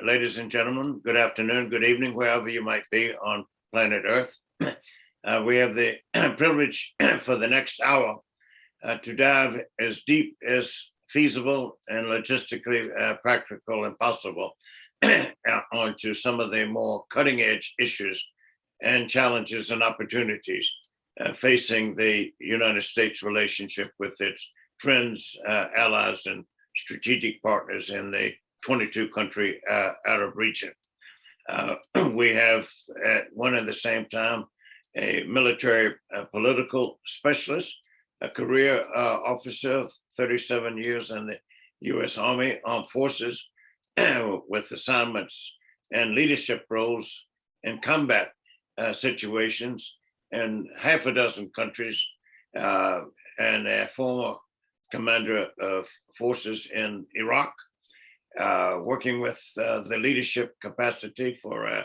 ladies and gentlemen. Good afternoon, good evening, wherever you might be on planet Earth. We have the privilege for the next hour to dive as deep as feasible and logistically practical and possible onto some of the more cutting edge issues and challenges and opportunities facing the United States relationship with its friends, allies, and strategic partners in the 22-country Arab region. We have at one and the same time a military political specialist, a career officer of 37 years in the U.S. Army Armed Forces with assignments and leadership roles in combat situations in half a dozen countries, and a former commander of forces in Iraq, working with the leadership capacity for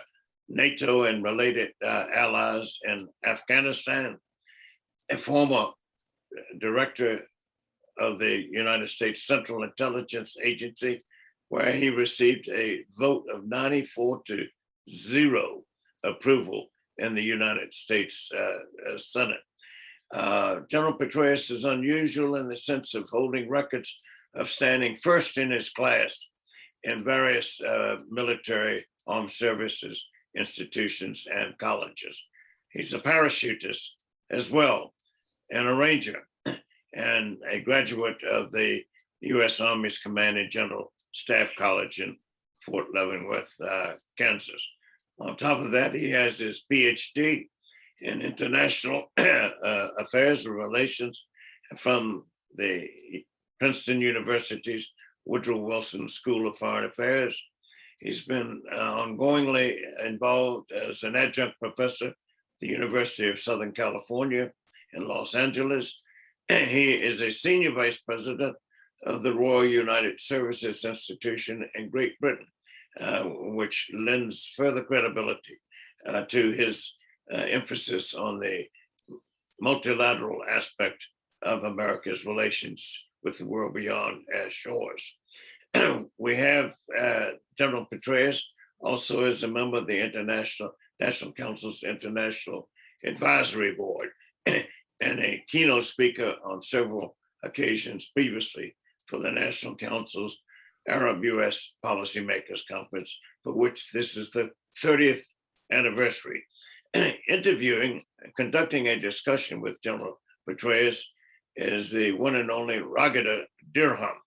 NATO and related allies in Afghanistan, a former director of the United States Central Intelligence Agency, where he received a vote of 94-0 approval in the United States Senate. General Petraeus is unusual in the sense of holding records of standing first in his class in various military armed services institutions and colleges. He's a parachutist as well, and a ranger, and a graduate of the U.S. Army's Command and General Staff College in Fort Leavenworth, Kansas. On top of that, he has his PhD in international affairs and relations from the Princeton University's Woodrow Wilson School of Foreign Affairs. He's been ongoingly involved as an adjunct professor at the University of Southern California in Los Angeles. He is a senior vice president of the Royal United Services Institution in Great Britain, which lends further credibility to his emphasis on the multilateral aspect of America's relations with the world beyond our shores. We have General Petraeus also as a member of the National Council's International Advisory Board and a keynote speaker on several occasions previously for the National Council's ARAB-U.S. Policymakers Conference, for which this is the 30th anniversary. Conducting a discussion with General Petraeus is the one and only Raghida Dirham.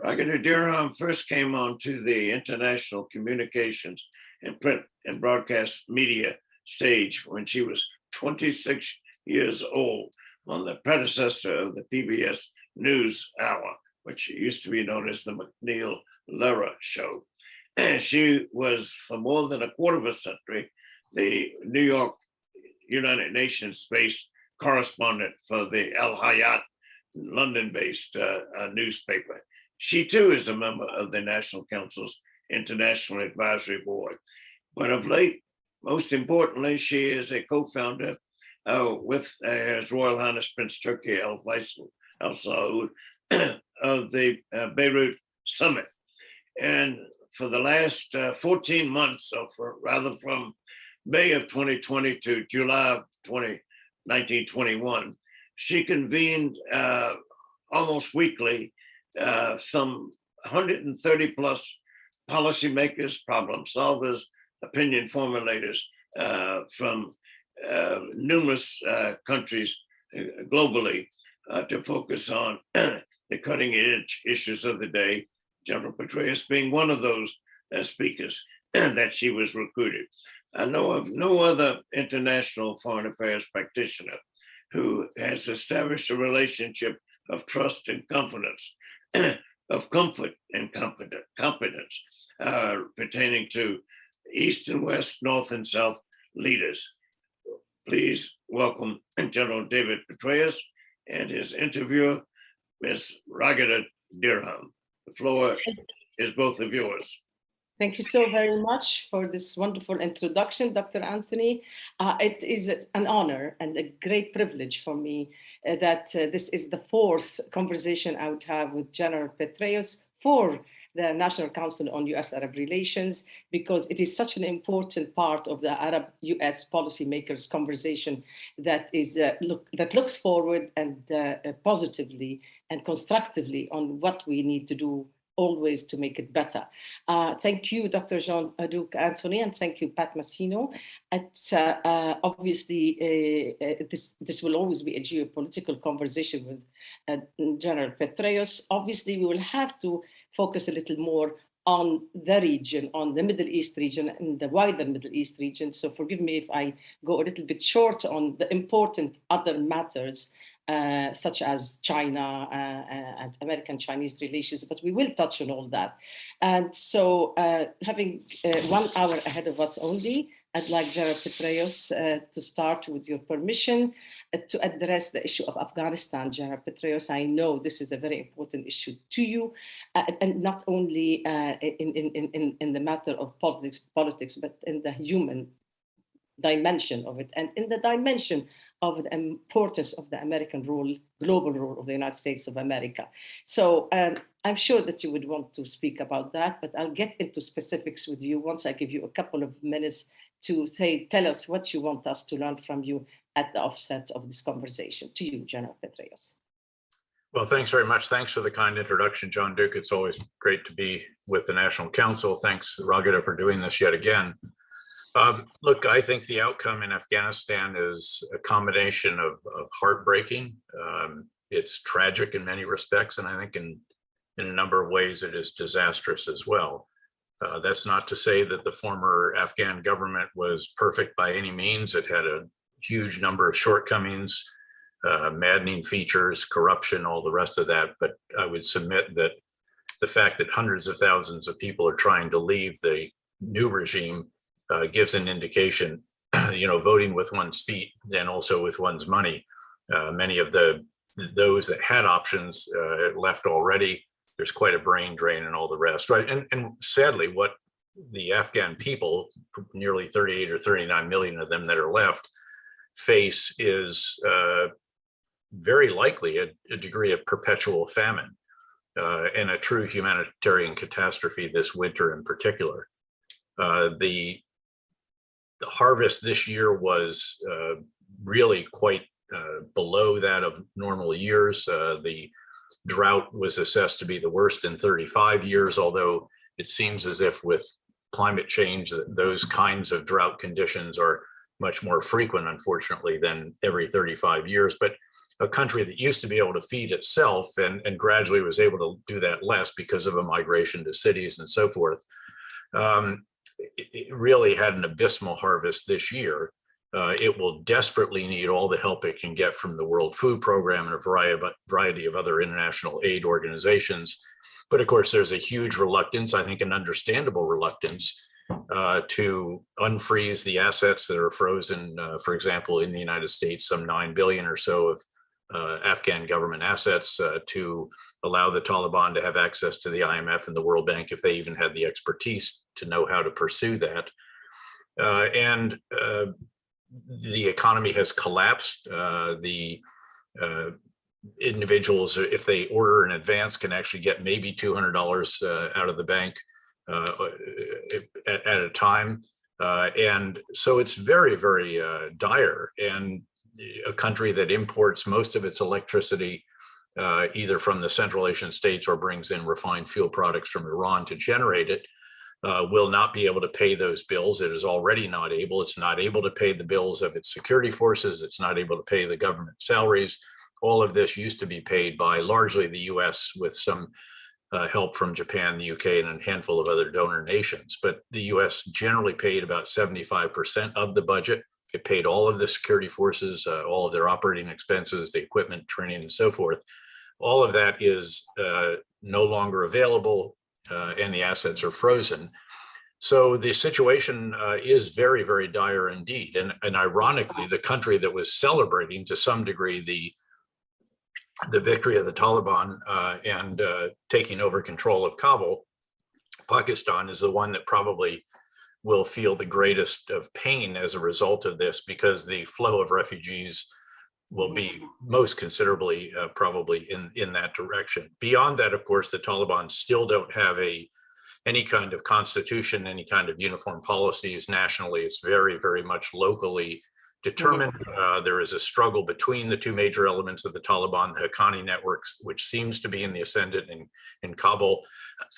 Raghida Dirham first came onto the international communications and print and broadcast media stage when she was 26 years old on the predecessor of the PBS News Hour, which used to be known as the McNeil-Lehrer Show. And she was, for more than a quarter of a century, the New York United Nations-based correspondent for the Al Hayat London-based newspaper. She too is a member of the National Council's International Advisory Board. But of late, most importantly, she is a co-founder with His Royal Highness Prince Turki Al Faisal Al Saud of the Beirut Summit. And for the last 14 months, rather from May of 2020 to July of 1921, she convened almost weekly some 130 plus policymakers, problem solvers, opinion formulators from numerous countries globally to focus on the cutting edge issues of the day, General Petraeus being one of those speakers that she was recruited. I know of no other international foreign affairs practitioner who has established a relationship of trust and confidence, of comfort and competence pertaining to East and West, North and South leaders. Please welcome General David Petraeus and his interviewer, Ms. Raghida Dirham. The floor is both of yours. Thank you so very much for this wonderful introduction, Dr. Anthony. It is an honor and a great privilege for me that this is the fourth conversation I would have with General Petraeus for the National Council on U.S.-Arab Relations, because it is such an important part of the Arab-U.S. policymakers conversation that is that looks forward and positively and constructively on what we need to do always to make it better. Thank you, Dr. Jean-Luc Anthony, and thank you, Pat Massino. It's obviously, this will always be a geopolitical conversation with General Petraeus. Obviously, we will have to focus a little more on the region, on the Middle East region and the wider Middle East region. So forgive me if I go a little bit short on the important other matters, such as China and American-Chinese relations, but we will touch on all that. And so having 1 hour ahead of us only, I'd like General Petraeus to start, with your permission, to address the issue of Afghanistan. General Petraeus, I know this is a very important issue to you, and not only in the matter of politics, but in the human dimension of it, and in the dimension of the importance of the American role, global role of the United States of America. So I'm sure that you would want to speak about that, but I'll get into specifics with you once I give you a couple of minutes to tell us what you want us to learn from you at the offset of this conversation. To you, General Petraeus. Well, thanks very much. Thanks for the kind introduction, Jean-Luc. It's always great to be with the National Council. Thanks, Raghuda, for doing this yet again. Look, I think the outcome in Afghanistan is a combination of heartbreaking. It's tragic in many respects, and I think in a number of ways it is disastrous as well. That's not to say that the former Afghan government was perfect by any means. It had a huge number of shortcomings, maddening features, corruption, all the rest of that. But I would submit that the fact that hundreds of thousands of people are trying to leave the new regime gives an indication, voting with one's feet and also with one's money. Many of those that had options left already. There's quite a brain drain and all the rest, right? And sadly, what the Afghan people, nearly 38 or 39 million of them that are left, face is very likely a degree of perpetual famine and a true humanitarian catastrophe this winter in particular. The harvest this year was really quite below that of normal years. The drought was assessed to be the worst in 35 years, although it seems as if with climate change, those kinds of drought conditions are much more frequent, unfortunately, than every 35 years. But a country that used to be able to feed itself and gradually was able to do that less because of a migration to cities and so forth, it really had an abysmal harvest this year. It will desperately need all the help it can get from the World Food Program and a variety of other international aid organizations. But of course, there's a huge reluctance, I think an understandable reluctance, to unfreeze the assets that are frozen, for example, in the United States, some 9 billion or so of Afghan government assets, to allow the Taliban to have access to the IMF and the World Bank if they even had the expertise to know how to pursue that. And the economy has collapsed. The individuals, if they order in advance, can actually get maybe $200 out of the bank at a time. And so it's very, very dire. And a country that imports most of its electricity either from the Central Asian states or brings in refined fuel products from Iran to generate it, will not be able to pay those bills. It is already not able. It's not able to pay the bills of its security forces. It's not able to pay the government salaries. All of this used to be paid by largely the US with some help from Japan, the UK, and a handful of other donor nations. But the US generally paid about 75% of the budget. It paid all of the security forces, all of their operating expenses, the equipment, training, and so forth. All of that is no longer available, and the assets are frozen. So the situation is very, very dire indeed. And ironically, the country that was celebrating to some degree the victory of the Taliban and taking over control of Kabul, Pakistan, is the one that probably will feel the greatest of pain as a result of this, because the flow of refugees will be most considerably probably in that direction. Beyond that, of course, the Taliban still don't have any kind of constitution, any kind of uniform policies nationally. It's very, very much locally determined. There is a struggle between the two major elements of the Taliban, the Haqqani networks, which seems to be in the ascendant in Kabul,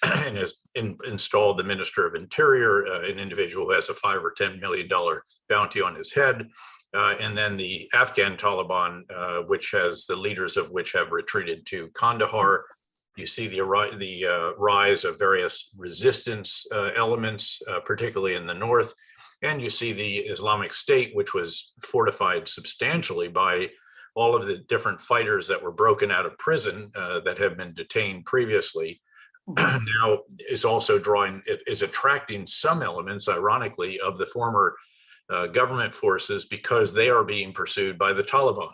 and has installed the Minister of Interior, an individual who has a $5 or $10 million bounty on his head. And then the Afghan Taliban, which has the leaders of which have retreated to Kandahar. You see the rise of various resistance elements, particularly in the north. And you see the Islamic State, which was fortified substantially by all of the different fighters that were broken out of prison that have been detained previously. Now is also attracting some elements, ironically, of the former government forces because they are being pursued by the Taliban.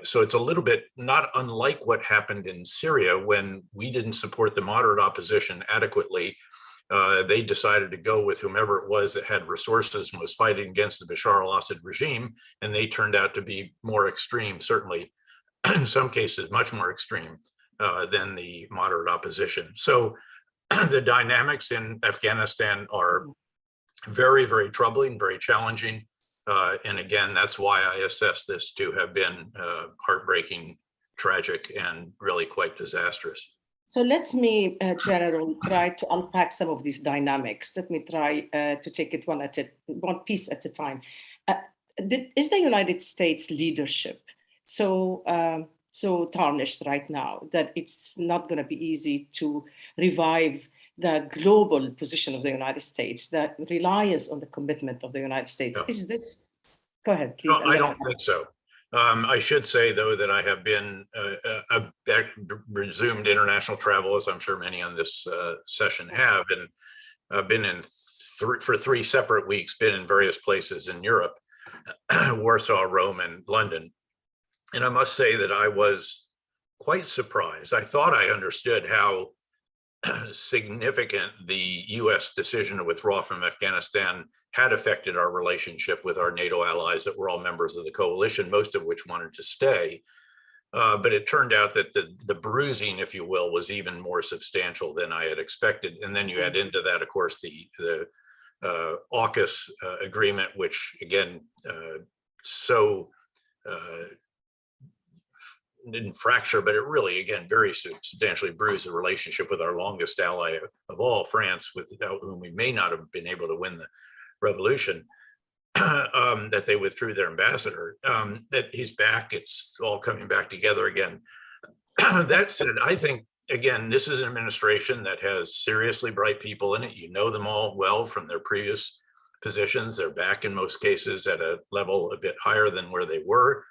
So it's a little bit not unlike what happened in Syria when we didn't support the moderate opposition adequately. They decided to go with whomever it was that had resources and was fighting against the Bashar al-Assad regime, and they turned out to be more extreme, certainly in some cases much more extreme than the moderate opposition. So the dynamics in Afghanistan are very, very troubling, very challenging. And again, that's why I assess this to have been heartbreaking, tragic, and really quite disastrous. So let me, General, try to unpack some of these dynamics. Let me try to take it one piece at a time. Is the United States leadership so tarnished right now that it's not going to be easy to revive the global position of the United States, the reliance on the commitment of the United States? No. Is this? Go ahead, please. No, I don't think so. I should say, though, that I have been resumed international travel, as I'm sure many on this session have, and I've been for 3 separate weeks, been in various places in Europe, Warsaw, Rome, and London. And I must say that I was quite surprised. I thought I understood how significant the U.S. decision to withdraw from Afghanistan had affected our relationship with our NATO allies that were all members of the coalition, most of which wanted to stay. But it turned out that the bruising, if you will, was even more substantial than I had expected. And then you add into that, of course, the AUKUS agreement, which again, didn't fracture, but it really, again, very substantially bruised the relationship with our longest ally of all, France, without whom we may not have been able to win the revolution, that they withdrew their ambassador. That he's back, it's all coming back together again. That said, I think, again, this is an administration that has seriously bright people in it. You know them all well from their previous positions. They're back in most cases at a level a bit higher than where they were.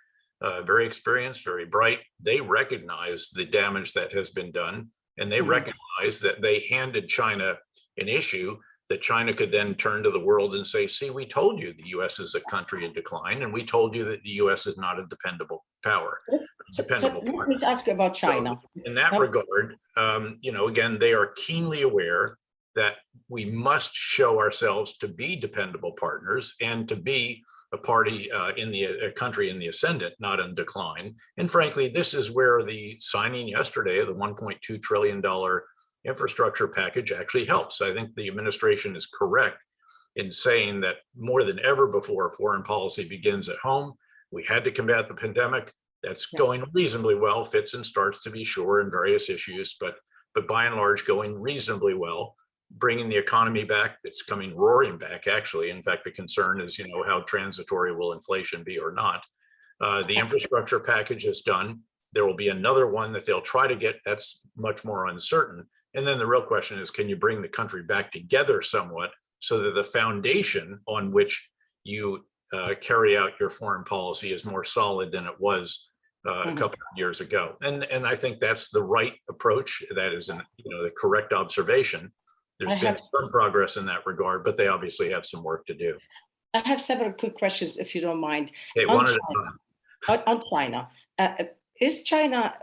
Very experienced, very bright. They recognize the damage that has been done, and they recognize that they handed China an issue that China could then turn to the world and say, see, we told you the U.S. is a country in decline, and we told you that the U.S. is not a dependable power. So let me ask you about China. So in that regard, again, they are keenly aware that we must show ourselves to be dependable partners and to be a party a country in the ascendant, not in decline. And frankly, this is where the signing yesterday of the $1.2 trillion infrastructure package actually helps. I think the administration is correct in saying that more than ever before, foreign policy begins at home. We had to combat the pandemic. That's going reasonably well, fits and starts to be sure in various issues, but by and large going reasonably well. Bringing the economy back, it's coming roaring back, actually. In fact, the concern is, how transitory will inflation be or not. The infrastructure package is done. There will be another one that they'll try to get. That's much more uncertain. And then the real question is, can you bring the country back together somewhat so that the foundation on which you carry out your foreign policy is more solid than it was a couple of years ago? And I think that's the right approach. That is the correct observation. There's been some progress in that regard, but they obviously have some work to do. I have several quick questions, if you don't mind. Okay, one at a time. On China, is China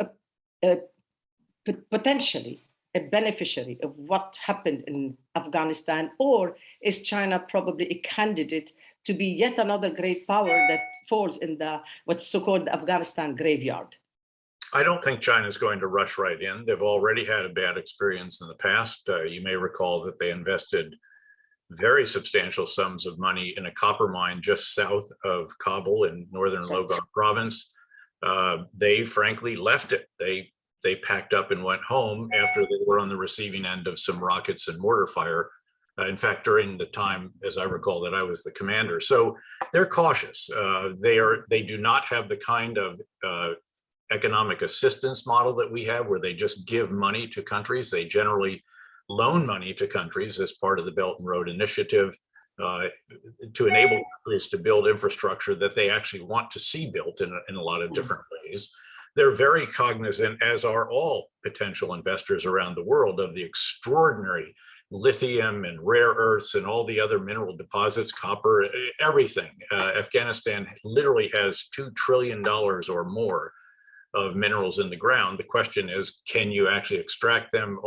potentially a beneficiary of what happened in Afghanistan, or is China probably a candidate to be yet another great power that falls in the what's so-called Afghanistan graveyard? I don't think China's going to rush right in. They've already had a bad experience in the past. You may recall that they invested very substantial sums of money in a copper mine just south of Kabul in northern Logar province. They frankly left it. They packed up and went home after they were on the receiving end of some rockets and mortar fire. In fact, during the time, as I recall, that I was the commander. So they're cautious. They do not have the kind of economic assistance model that we have, where they just give money to countries. They generally loan money to countries as part of the Belt and Road Initiative to enable countries to build infrastructure that they actually want to see built in a lot of different ways. They're very cognizant, as are all potential investors around the world, of the extraordinary lithium and rare earths and all the other mineral deposits, copper, everything. Afghanistan literally has $2 trillion or more of minerals in the ground. The question is, can you actually extract them?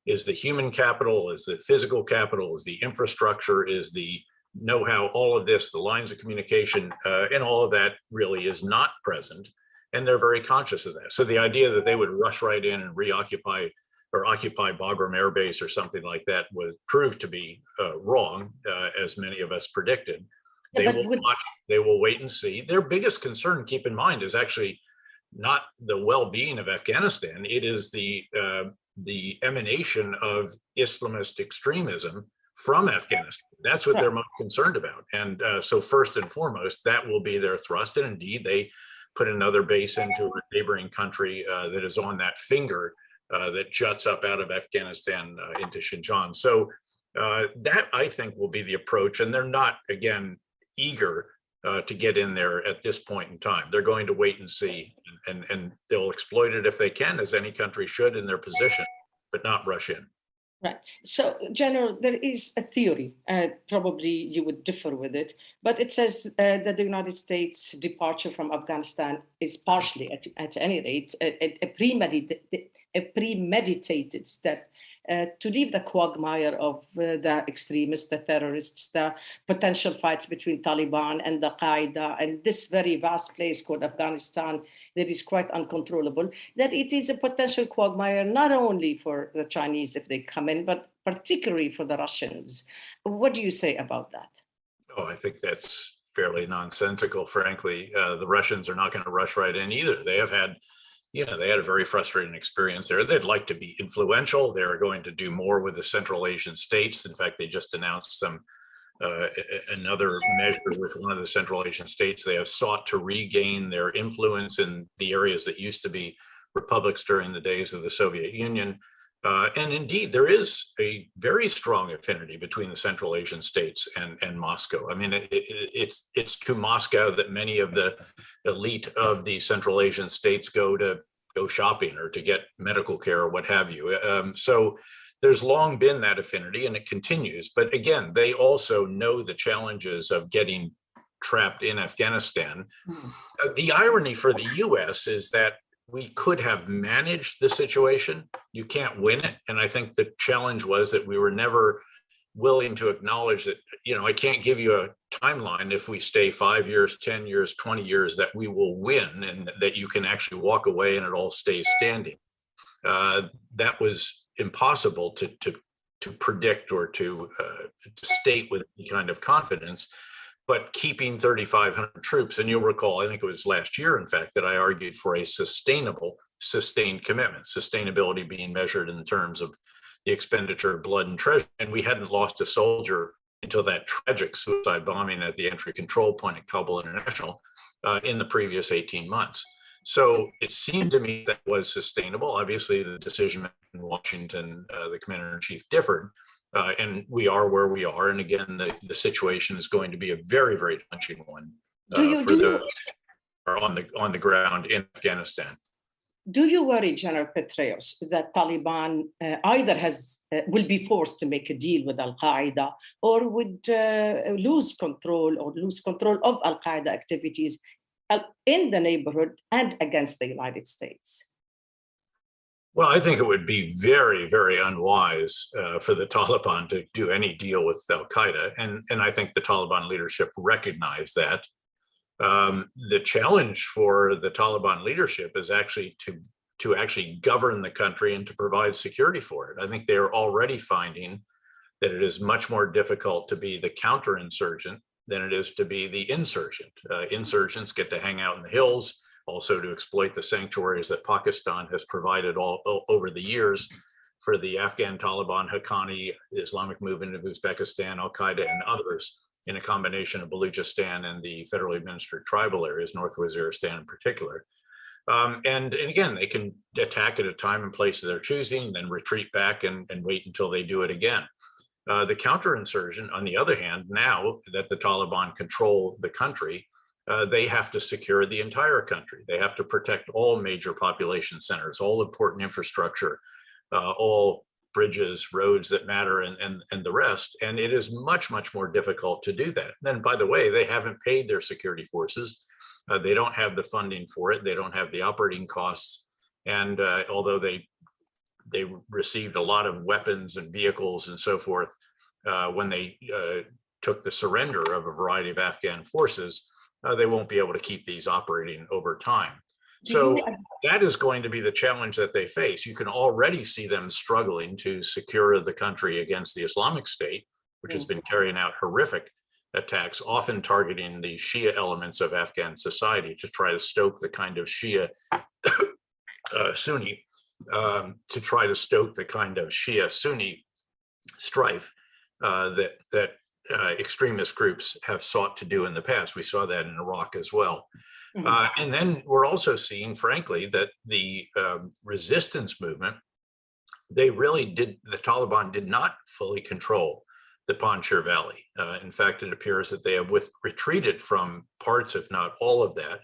Is the human capital, is the physical capital, is the infrastructure, is the know-how, all of this, the lines of communication, and all of that really is not present. And they're very conscious of that. So the idea that they would rush right in and reoccupy or occupy Bagram Air Base or something like that was proved to be wrong, as many of us predicted. They will wait and see. Their biggest concern, keep in mind, is actually not the well-being of Afghanistan. It is the emanation of Islamist extremism from Afghanistan. That's what they're most concerned about. And so first and foremost, that will be their thrust. And indeed, they put another base into a neighboring country that is on that finger that juts up out of Afghanistan into Xinjiang. So that, I think, will be the approach. And they're not, again, eager to get in there at this point in time. They're going to wait and see, and they'll exploit it if they can, as any country should in their position, but not rush in. Right. So, General, there is a theory, probably you would differ with it, but it says that the United States' departure from Afghanistan is partially, at any rate, a premeditated step to leave the quagmire of the extremists, the terrorists, the potential fights between Taliban and Al-Qaeda, and this very vast place called Afghanistan that is quite uncontrollable, that it is a potential quagmire not only for the Chinese if they come in, but particularly for the Russians. What do you say about that? Oh, I think that's fairly nonsensical, frankly. The Russians are not going to rush right in either. They have had they had a very frustrating experience there. They'd like to be influential. They're going to do more with the Central Asian states. In fact, they just announced another measure with one of the Central Asian states. They have sought to regain their influence in the areas that used to be republics during the days of the Soviet Union. And indeed, there is a very strong affinity between the Central Asian states and Moscow. I mean, it's to Moscow that many of the elite of the Central Asian states go shopping or to get medical care or what have you. So there's long been that affinity, and it continues. But again, they also know the challenges of getting trapped in Afghanistan. The irony for the U.S. is that we could have managed the situation. You can't win it. And I think the challenge was that we were never willing to acknowledge that, I can't give you a timeline if we stay 5 years, 10 years, 20 years, that we will win and that you can actually walk away and it all stays standing. That was impossible to predict or to state with any kind of confidence. But keeping 3,500 troops, and you'll recall, I think it was last year, in fact, that I argued for a sustained commitment, sustainability being measured in terms of the expenditure of blood and treasure. And we hadn't lost a soldier until that tragic suicide bombing at the entry control point at Kabul International in the previous 18 months. So it seemed to me that was sustainable. Obviously, the decision in Washington, the commander-in-chief differed. And we are where we are. And again, the situation is going to be a very, very challenging one for those who are on the ground in Afghanistan. Do you worry, General Petraeus, that Taliban either will be forced to make a deal with Al-Qaeda or would lose control of Al-Qaeda activities in the neighborhood and against the United States? Well, I think it would be very, very unwise for the Taliban to do any deal with Al Qaeda, and I think the Taliban leadership recognized that. The challenge for the Taliban leadership is actually to actually govern the country and to provide security for it. I think they are already finding that it is much more difficult to be the counterinsurgent than it is to be the insurgent. Insurgents get to hang out in the hills, also to exploit the sanctuaries that Pakistan has provided all over the years for the Afghan Taliban, Haqqani, the Islamic movement of Uzbekistan, Al Qaeda, and others, in a combination of Balochistan and the federally administered tribal areas, North Waziristan in particular. And again, they can attack at a time and place of their choosing, then retreat back and wait until they do it again. The counterinsurgent, on the other hand, now that the Taliban control the country, they have to secure the entire country. They have to protect all major population centers, all important infrastructure, all bridges, roads that matter, and the rest. And it is much, much more difficult to do that. Then, by the way, they haven't paid their security forces. They don't have the funding for it. They don't have the operating costs. And although they received a lot of weapons and vehicles and so forth when they took the surrender of a variety of Afghan forces, they won't be able to keep these operating over time. So that is going to be the challenge that they face. You can already see them struggling to secure the country against the Islamic State, which has been carrying out horrific attacks, often targeting the Shia elements of Afghan society to try to stoke the kind of Shia Sunni, to try to stoke the kind of Shia Sunni strife that extremist groups have sought to do in the past. We saw that in Iraq as well. And then we're also seeing, frankly, that the resistance movement, the Taliban did not fully control the Panjshir Valley. In fact, it appears that they have retreated from parts, if not all of that.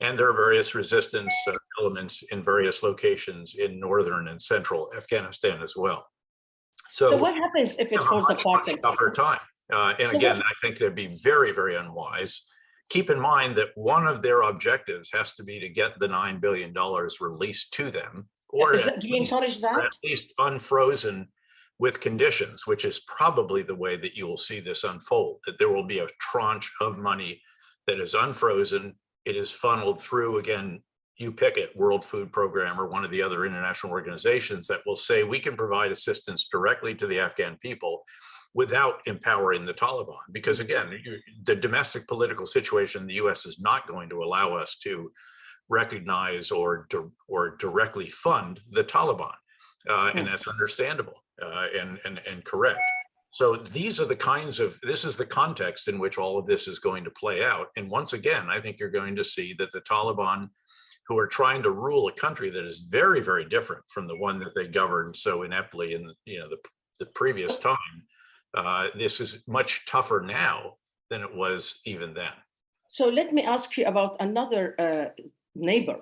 And there are various resistance elements in various locations in northern and central Afghanistan as well. So what happens if it falls apart? Tougher time. And again, I think they'd be very, very unwise. Keep in mind that one of their objectives has to be to get the $9 billion released to them, or do you encourage that? At least unfrozen with conditions, which is probably the way that you will see this unfold, that there will be a tranche of money that is unfrozen. It is funneled through, again, you pick it, World Food Program or one of the other international organizations that will say we can provide assistance directly to the Afghan people without empowering the Taliban. Because again, the domestic political situation in the US is not going to allow us to recognize or directly fund the Taliban. And that's understandable and correct. So these are the this is the context in which all of this is going to play out. And once again, I think you're going to see that the Taliban, who are trying to rule a country that is very, very different from the one that they governed so ineptly in the previous time, this is much tougher now than it was even then. So let me ask you about another neighbor,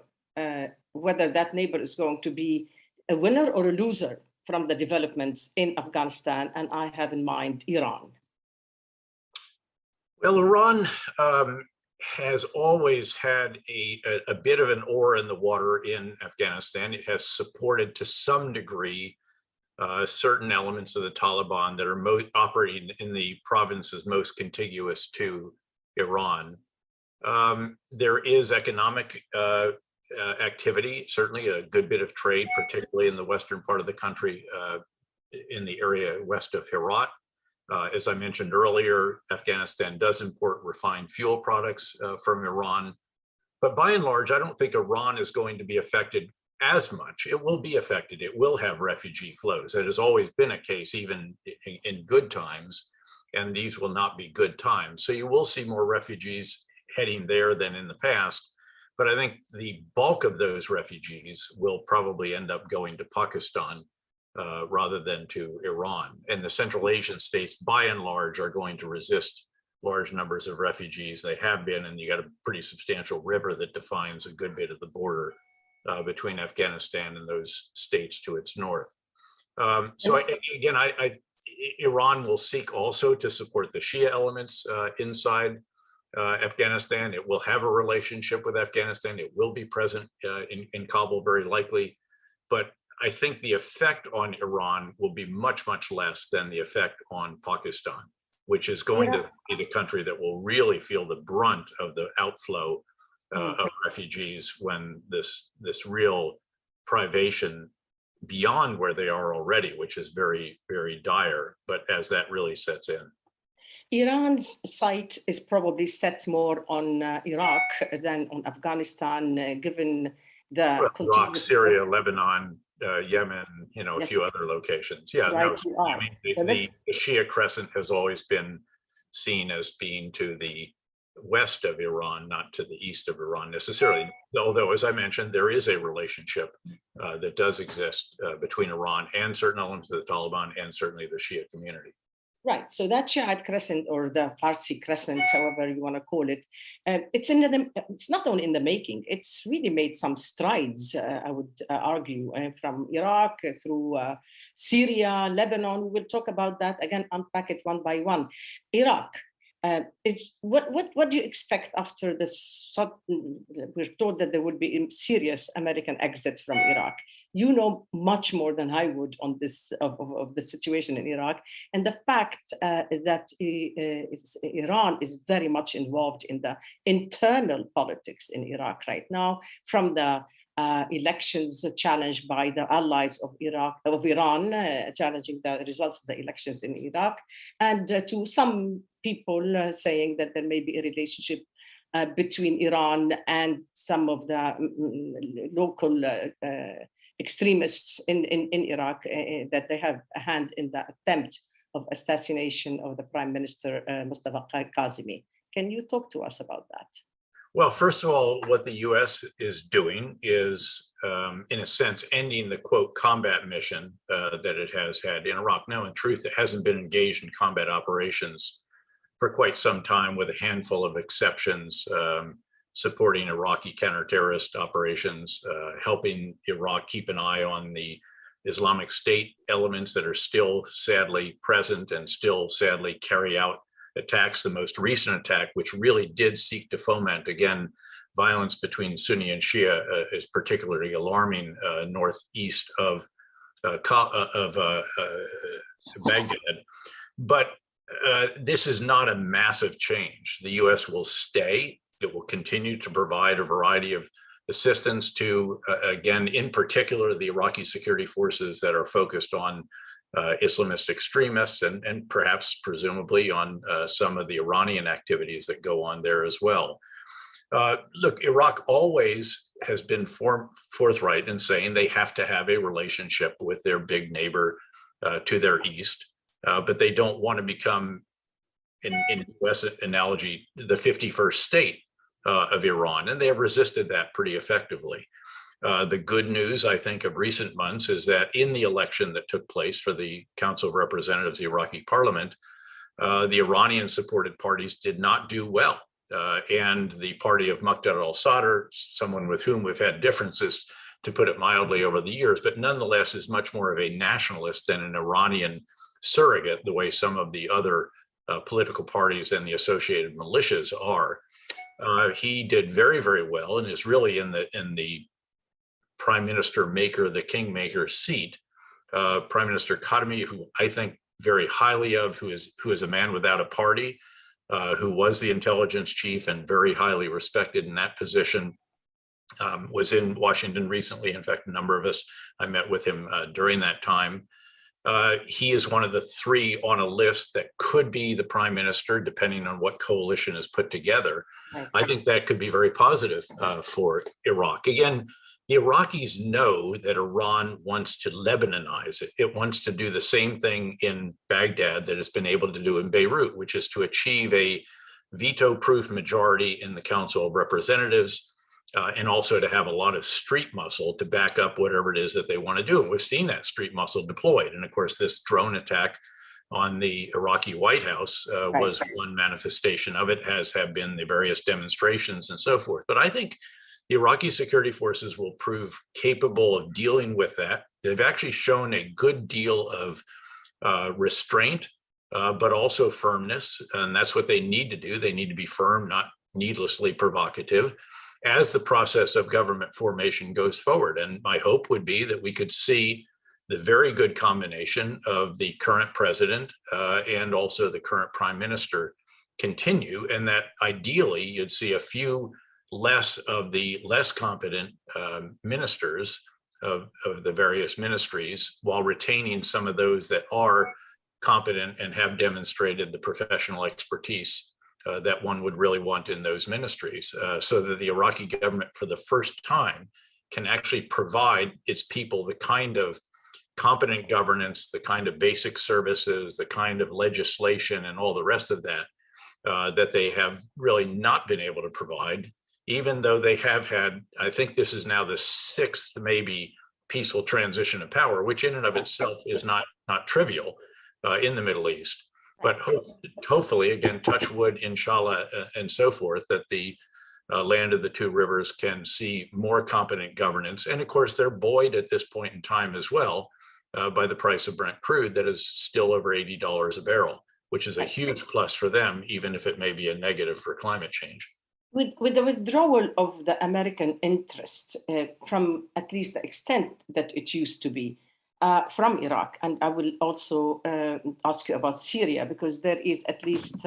whether that neighbor is going to be a winner or a loser from the developments in Afghanistan, and I have in mind Iran. Well, Iran has always had a bit of an oar in the water in Afghanistan. It has supported to some degree certain elements of the Taliban that are operating in the provinces most contiguous to Iran. There is economic activity, certainly a good bit of trade, particularly in the western part of the country, in the area west of Herat. As I mentioned earlier, Afghanistan does import refined fuel products from Iran. But by and large, I don't think Iran is going to be affected as much. It will be affected. It will have refugee flows. That has always been a case, even in good times, and these will not be good times. So you will see more refugees heading there than in the past. But I think the bulk of those refugees will probably end up going to Pakistan rather than to Iran. And the Central Asian states, by and large, are going to resist large numbers of refugees. They have been, and you got a pretty substantial river that defines a good bit of the border between Afghanistan and those states to its north. So Iran will seek also to support the Shia elements inside Afghanistan. It will have a relationship with Afghanistan. It will be present in Kabul, very likely. But I think the effect on Iran will be much, much less than the effect on Pakistan, which is going to be the country that will really feel the brunt of the outflow of refugees when this real privation beyond where they are already, which is very, very dire, but as that really sets in. Iran's sight is probably set more on Iraq than on Afghanistan, given the Iraq, Syria, Lebanon, Yemen, you know, a few other locations. Yeah, right, no, I mean, the Shia crescent has always been seen as being to the west of Iran, not to the east of Iran necessarily. Although, as I mentioned, there is a relationship that does exist between Iran and certain elements of the Taliban and certainly the Shia community. Right, so that Shiite crescent, or the Farsi crescent, however you want to call it, it's not only in the making, it's really made some strides, I would argue, from Iraq through Syria, Lebanon. We'll talk about that, again, unpack it one by one. Iraq, what do you expect after this? We're told that there would be a serious American exit from Iraq. You know much more than I would on this of the situation in Iraq, and the fact that Iran is very much involved in the internal politics in Iraq right now, from the elections challenged by the allies of Iran, challenging the results of the elections in Iraq, and to some people saying that there may be a relationship between Iran and some of the local extremists in Iraq, that they have a hand in the attempt of assassination of the Prime Minister Mustafa Kazemi. Can you talk to us about that? Well, first of all, what the U.S. is doing is, in a sense, ending the, quote, combat mission that it has had in Iraq. Now, in truth, it hasn't been engaged in combat operations for quite some time, with a handful of exceptions, supporting Iraqi counter-terrorist operations, helping Iraq keep an eye on the Islamic State elements that are still sadly present and still sadly carry out attacks. The most recent attack, which really did seek to foment, again, violence between Sunni and Shia, is particularly alarming northeast of Baghdad. But this is not a massive change. The U.S. will stay. It will continue to provide a variety of assistance to, again, in particular, the Iraqi security forces that are focused on Islamist extremists and perhaps presumably on some of the Iranian activities that go on there as well. Look, Iraq always has been forthright in saying they have to have a relationship with their big neighbor to their east, but they don't want to become, in US analogy, the 51st state of Iran, and they have resisted that pretty effectively. The good news, I think, of recent months is that in the election that took place for the Council of Representatives, the Iraqi parliament, the Iranian-supported parties did not do well. And the party of Muqtada al-Sadr, someone with whom we've had differences, to put it mildly, over the years, but nonetheless is much more of a nationalist than an Iranian surrogate, the way some of the other political parties and the associated militias are. He did very, very well and is really in the prime minister maker, the kingmaker seat. Prime Minister Khatami, who I think very highly of, who is a man without a party, who was the intelligence chief and very highly respected in that position, was in Washington recently. In fact, a number of us, I met with him during that time. He is one of the three on a list that could be the prime minister, depending on what coalition is put together. Right. I think that could be very positive for Iraq. Again, the Iraqis know that Iran wants to Lebanonize it. It wants to do the same thing in Baghdad that it's been able to do in Beirut, which is to achieve a veto-proof majority in the Council of Representatives, and also to have a lot of street muscle to back up whatever it is that they want to do. And we've seen that street muscle deployed. And of course, this drone attack on the Iraqi White House was one manifestation of it, as have been the various demonstrations and so forth. But I think the Iraqi security forces will prove capable of dealing with that. They've actually shown a good deal of restraint, but also firmness. And that's what they need to do. They need to be firm, not needlessly provocative. as the process of government formation goes forward. And my hope would be that we could see the very good combination of the current president and also the current prime minister continue, and that ideally you'd see a few less of the less competent ministers of the various ministries, while retaining some of those that are competent and have demonstrated the professional expertise that one would really want in those ministries, so that the Iraqi government for the first time can actually provide its people the kind of competent governance, the kind of basic services, the kind of legislation and all the rest of that, that they have really not been able to provide, even though they have had, I think this is now the 6th maybe peaceful transition of power, which in and of itself is not trivial in the Middle East. But hopefully, again, touch wood, inshallah, and so forth, that the land of the two rivers can see more competent governance. And of course, they're buoyed at this point in time as well by the price of Brent crude that is still over $80 a barrel, which is a huge plus for them, even if it may be a negative for climate change. With the withdrawal of the American interest from at least the extent that it used to be from Iraq, and I will also ask you about Syria, because there is at least,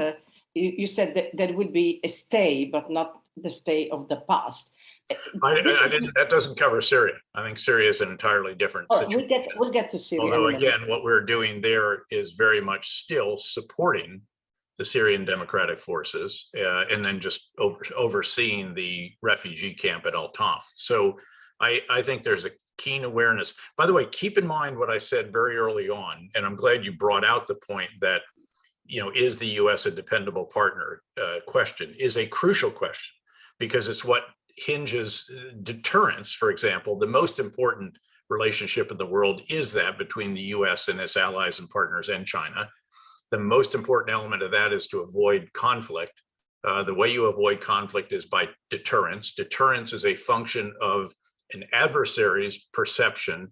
you said that there would be a stay, but not the stay of the past. That doesn't cover Syria. I think Syria is an entirely different situation. We'll get to Syria. Although again, what we're doing there is very much still supporting the Syrian Democratic Forces, and then just overseeing the refugee camp at Al-Taf. So I think there's a keen awareness. By the way, keep in mind what I said very early on, and I'm glad you brought out the point that, is the U.S. a dependable partner question is a crucial question, because it's what hinges deterrence. For example, the most important relationship in the world is that between the U.S. and its allies and partners and China. The most important element of that is to avoid conflict. The way you avoid conflict is by deterrence. Deterrence is a function of an adversary's perception,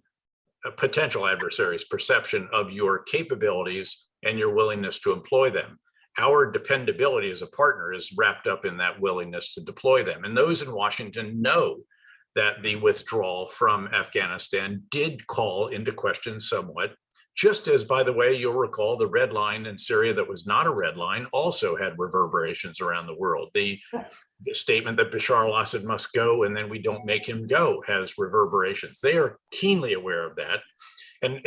a potential adversary's perception of your capabilities and your willingness to employ them. Our dependability as a partner is wrapped up in that willingness to deploy them. And those in Washington know that the withdrawal from Afghanistan did call into question somewhat, just as, by the way, you'll recall the red line in Syria that was not a red line also had reverberations around the world. The statement that Bashar al-Assad must go and then we don't make him go has reverberations. They are keenly aware of that. And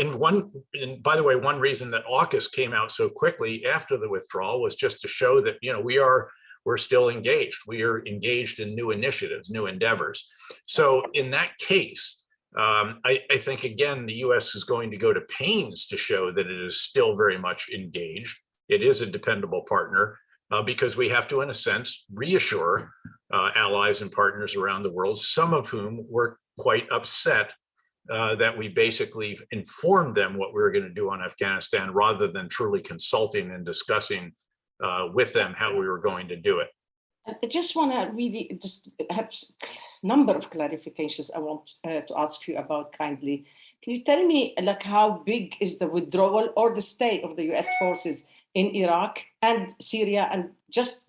by the way, one reason that AUKUS came out so quickly after the withdrawal was just to show that, we're still engaged. We are engaged in new initiatives, new endeavors. So in that case, I think, again, the U.S. is going to go to pains to show that it is still very much engaged. It is a dependable partner because we have to, in a sense, reassure allies and partners around the world, some of whom were quite upset that we basically informed them what we were going to do on Afghanistan rather than truly consulting and discussing with them how we were going to do it. I just want to really just have a number of clarifications I want to ask you about kindly. Can you tell me how big is the withdrawal or the stay of the US forces in Iraq and Syria? And just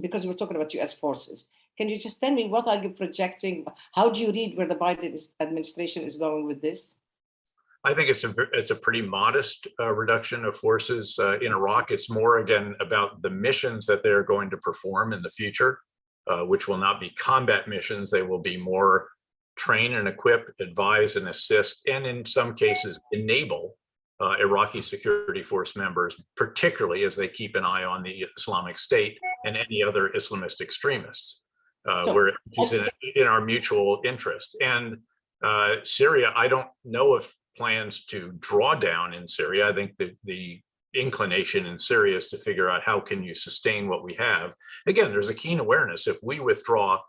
because we're talking about US forces, can you just tell me what are you projecting? How do you read where the Biden administration is going with this? I think it's a pretty modest reduction of forces in Iraq. It's more, again, about the missions that they're going to perform in the future, which will not be combat missions. They will be more train and equip, advise and assist, and in some cases enable Iraqi security force members, particularly as they keep an eye on the Islamic State and any other Islamist extremists, where it's in our mutual interest. And Syria, I don't know if plans to draw down in Syria. I think the inclination in Syria is to figure out how can you sustain what we have. Again, there's a keen awareness. If we withdraw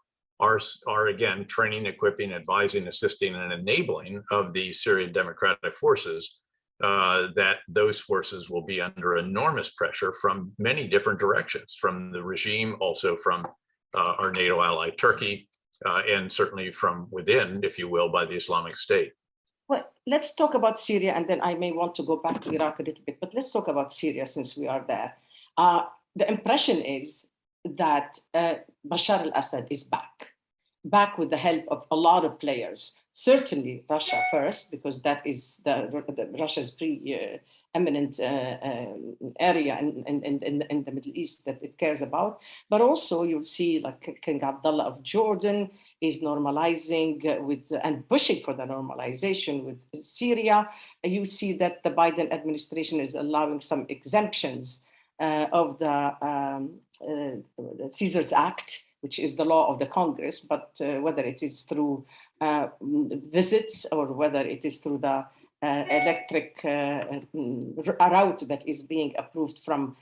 our again, training, equipping, advising, assisting, and enabling of the Syrian Democratic Forces, that those forces will be under enormous pressure from many different directions, from the regime, also from our NATO ally, Turkey, and certainly from within, if you will, by the Islamic State. Well, let's talk about Syria, and then I may want to go back to Iraq a little bit, but let's talk about Syria since we are there. The impression is that Bashar al-Assad is back. back with the help of a lot of players. Certainly Russia first, because that is Russia's preeminent area in the Middle East that it cares about. But also you'll see like King Abdullah of Jordan is normalizing with and pushing for the normalization with Syria. You see that the Biden administration is allowing some exemptions of the Caesar's Act, which is the law of the Congress, but whether it is through visits or whether it is through the electric route that is being approved from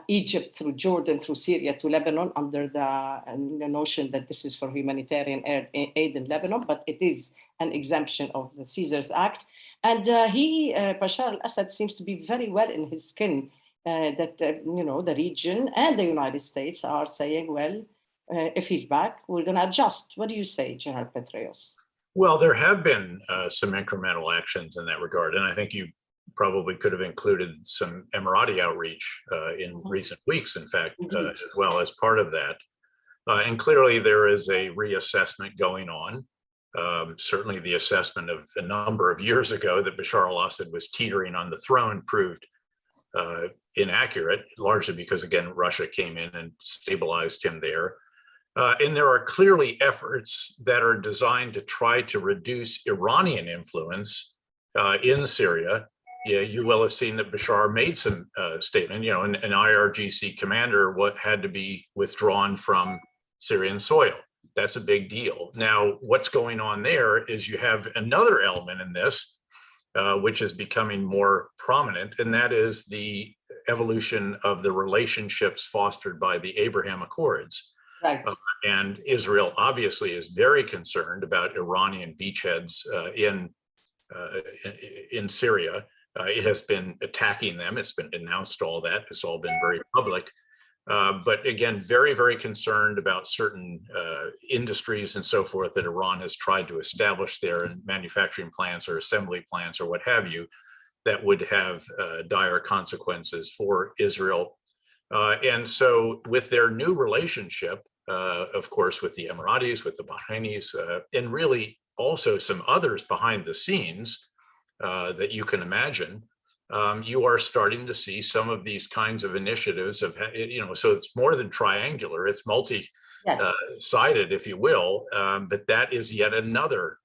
Egypt through Jordan, through Syria to Lebanon under the notion that this is for humanitarian aid in Lebanon, but it is an exemption of the Caesar's Act. And Bashar al-Assad seems to be very well in his skin that, the region and the United States are saying, well, if he's back, we're going to adjust. What do you say, General Petraeus? Well, there have been some incremental actions in that regard, and I think you probably could have included some Emirati outreach in recent weeks, in fact, as well as part of that. And clearly there is a reassessment going on. Certainly the assessment of a number of years ago that Bashar al-Assad was teetering on the throne proved inaccurate, largely because, again, Russia came in and stabilized him there. And there are clearly efforts that are designed to try to reduce Iranian influence in Syria. Yeah, you will have seen that Bashar made some statement, an IRGC commander had to be withdrawn from Syrian soil. That's a big deal. Now, what's going on there is you have another element in this, which is becoming more prominent, and that is the evolution of the relationships fostered by the Abraham Accords. Right. And Israel obviously is very concerned about Iranian beachheads in Syria. It has been attacking them. It's been announced all that. It's all been very public. But again, very, very concerned about certain industries and so forth that Iran has tried to establish there in manufacturing plants or assembly plants or what have you, that would have dire consequences for Israel. And so with their new relationship, of course, with the Emiratis, with the Bahrainis, and really also some others behind the scenes that you can imagine, you are starting to see some of these kinds of initiatives of, so it's more than triangular, it's multi-sided, if you will, but that is yet another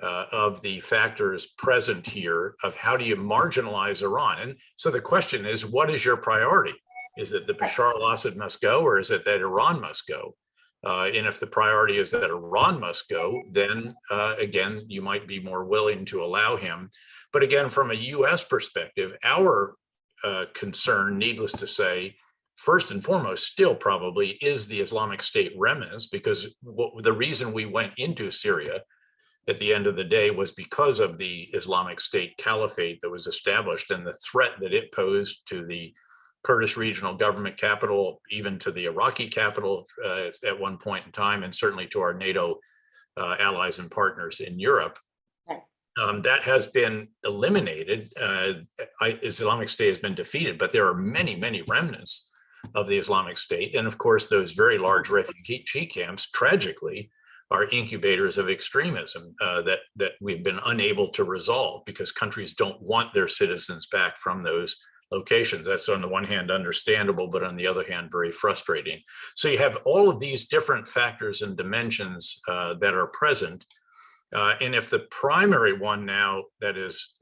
of the factors present here of how do you marginalize Iran? And so the question is, what is your priority? Is it that Bashar al-Assad must go, or is it that Iran must go? And if the priority is that Iran must go, then again, you might be more willing to allow him. But again, from a US perspective, our concern, needless to say, first and foremost, still probably is the Islamic State remnants, because the reason we went into Syria at the end of the day was because of the Islamic State caliphate that was established and the threat that it posed to the Kurdish regional government capital, even to the Iraqi capital at one point in time, and certainly to our NATO allies and partners in Europe. That has been eliminated. Islamic State has been defeated, but there are many, many remnants of the Islamic State. And of course, those very large refugee camps, tragically, are incubators of extremism that we've been unable to resolve because countries don't want their citizens back from those locations. That's on the one hand understandable, but on the other hand, very frustrating. So you have all of these different factors and dimensions that are present. And if the primary one now that is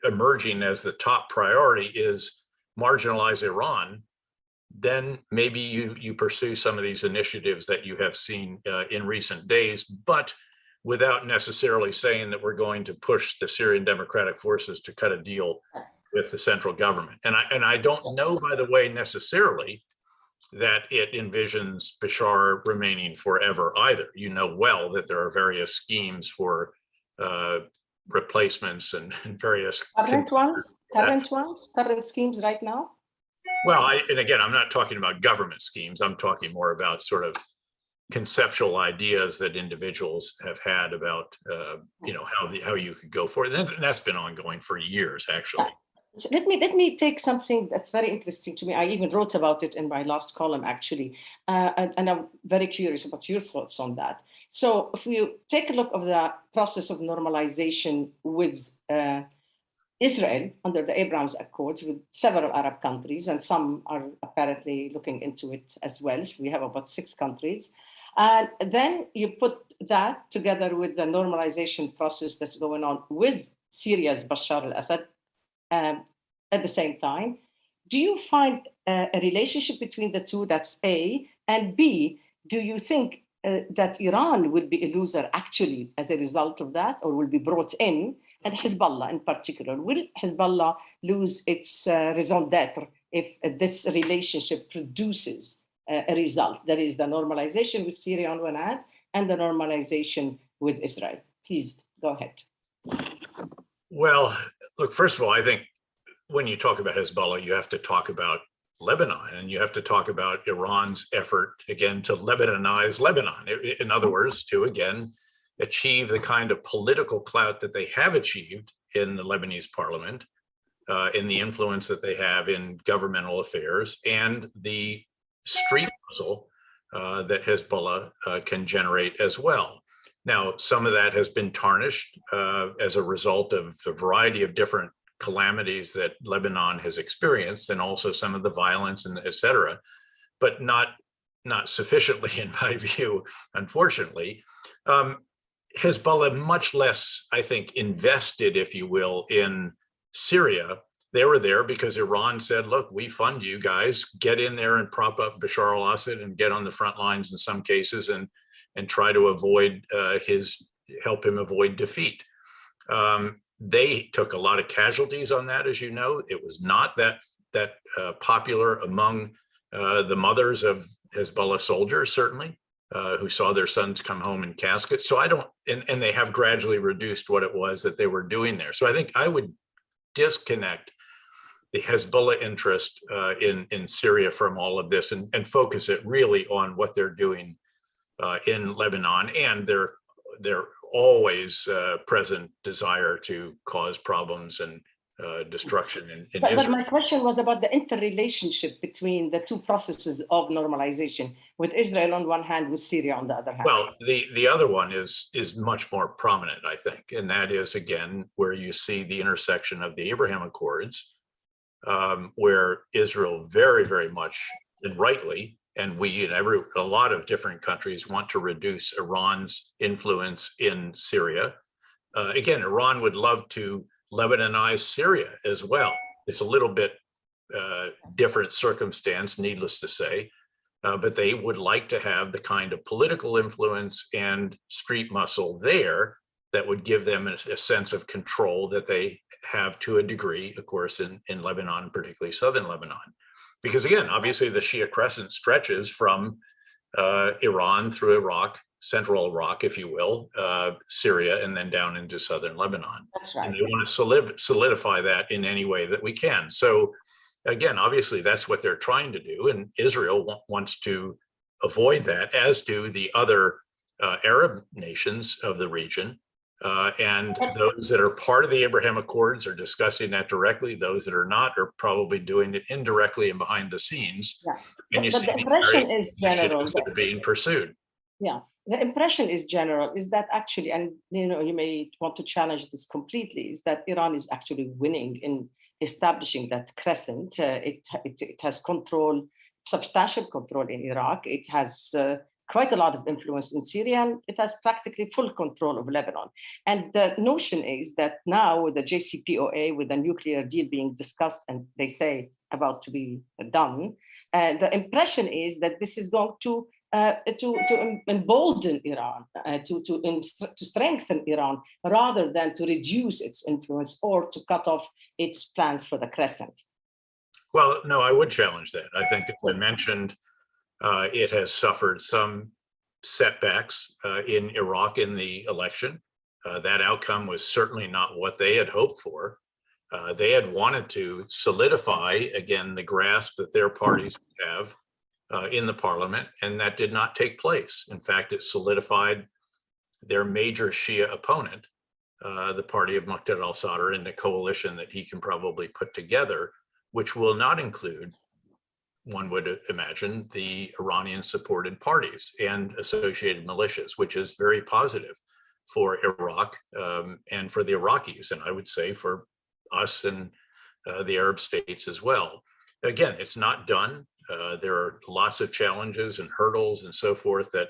emerging as the top priority is marginalize Iran, then maybe you pursue some of these initiatives that you have seen in recent days, but without necessarily saying that we're going to push the Syrian Democratic Forces to cut a deal with the central government. And I don't know, by the way, necessarily that it envisions Bashar remaining forever either. You know well that there are various schemes for replacements and various current schemes right now. Well, and again, I'm not talking about government schemes. I'm talking more about sort of conceptual ideas that individuals have had about, how you could go forward. And that's been ongoing for years, actually. So let me take something that's very interesting to me. I even wrote about it in my last column, actually, and I'm very curious about your thoughts on that. So if we take a look of the process of normalization with Israel under the Abraham Accords with several Arab countries, and some are apparently looking into it as well. We have about 6 countries. And then you put that together with the normalization process that's going on with Syria's Bashar al-Assad at the same time. Do you find a relationship between the two? That's A. And B, do you think that Iran will be a loser actually as a result of that, or will be brought in? And Hezbollah in particular, will Hezbollah lose its raison d'etre if this relationship produces a result? That is the normalization with Syria on one hand and the normalization with Israel. Please go ahead. Well, look, first of all, I think when you talk about Hezbollah, you have to talk about Lebanon, and you have to talk about Iran's effort, again, to Lebanonize Lebanon. In other words, to, again, achieve the kind of political clout that they have achieved in the Lebanese parliament, in the influence that they have in governmental affairs, and the street muscle that Hezbollah can generate as well. Now, some of that has been tarnished as a result of a variety of different calamities that Lebanon has experienced, and also some of the violence and et cetera, but not sufficiently, in my view, unfortunately. Hezbollah much less, I think, invested, if you will, in Syria. They were there because Iran said, look, we fund you guys, get in there and prop up Bashar al-Assad and get on the front lines in some cases and try to avoid help him avoid defeat. They took a lot of casualties on that, as you know. It was not that popular among the mothers of Hezbollah soldiers, certainly, who saw their sons come home in caskets. So I don't, and they have gradually reduced what it was that they were doing there. So I think I would disconnect the Hezbollah interest in Syria from all of this and focus it really on what they're doing in Lebanon and their always present desire to cause problems and destruction in Israel. But my question was about the interrelationship between the two processes of normalization, with Israel on one hand, with Syria on the other hand. Well, the other one is much more prominent, I think, and that is, again, where you see the intersection of the Abraham Accords, where Israel very, very much, and rightly, and we and a lot of different countries want to reduce Iran's influence in Syria. Again, Iran would love to Lebanonize Syria as well. It's a little bit different circumstance, needless to say, but they would like to have the kind of political influence and street muscle there that would give them a sense of control that they have to a degree, of course, in Lebanon, particularly southern Lebanon. Because again, obviously the Shia crescent stretches from Iran through Iraq, central Iraq, if you will, Syria, and then down into southern Lebanon. That's right. And they want to solidify that in any way that we can. So again, obviously that's what they're trying to do. And Israel wants to avoid that, as do the other Arab nations of the region. And those that are part of the Abraham Accords are discussing that directly. Those that are not are probably doing it indirectly and behind the scenes. Yeah. And you but see the impression is general that are being pursued. Yeah, the impression is general, is that actually, and you may want to challenge this completely, is that Iran is actually winning in establishing that crescent. It has control, substantial control in Iraq. It has quite a lot of influence in Syria, and it has practically full control of Lebanon. And the notion is that now with the JCPOA, with the nuclear deal being discussed, and they say about to be done, the impression is that this is going to embolden Iran, to strengthen Iran, rather than to reduce its influence or to cut off its plans for the crescent. Well, no, I would challenge that. I think, as I mentioned, it has suffered some setbacks in Iraq in the election. That outcome was certainly not what they had hoped for. They had wanted to solidify, again, the grasp that their parties have in the parliament, and that did not take place. In fact, it solidified their major Shia opponent, the party of Muqtada al-Sadr in the coalition that he can probably put together, which will not include, one would imagine, the Iranian-supported parties and associated militias, which is very positive for Iraq and for the Iraqis, and I would say for us and the Arab states as well. Again, it's not done. There are lots of challenges and hurdles and so forth that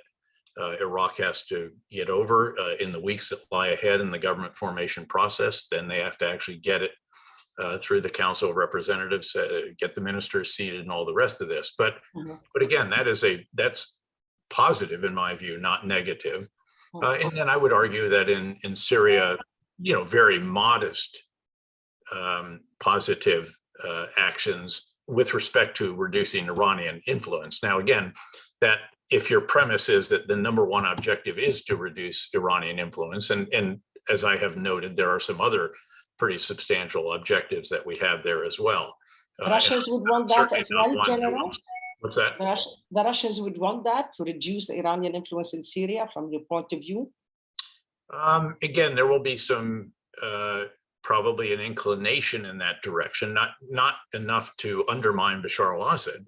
Iraq has to get over in the weeks that lie ahead in the government formation process. Then they have to actually get it through the Council of Representatives, get the ministers seated and all the rest of this. But again, that's positive in my view, not negative. And then I would argue that in Syria, very modest positive actions with respect to reducing Iranian influence. Now, again, that if your premise is that the number one objective is to reduce Iranian influence, and as I have noted, there are some other pretty substantial objectives that we have there as well. Russians would want that as well, General? What's that? The Russians would want that to reduce the Iranian influence in Syria from your point of view? Again, there will be some probably an inclination in that direction, not enough to undermine Bashar al-Assad.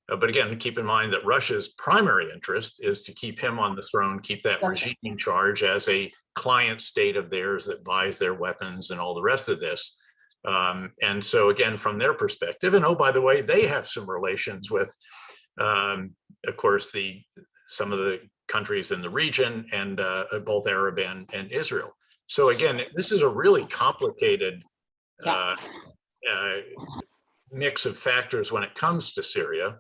But again, keep in mind that Russia's primary interest is to keep him on the throne, keep that regime in charge as a client state of theirs that buys their weapons and all the rest of this. And so again, from their perspective, and oh, by the way, they have some relations with, of course, some of the countries in the region and both Arab and Israel. So again, this is a really complicated mix of factors when it comes to Syria.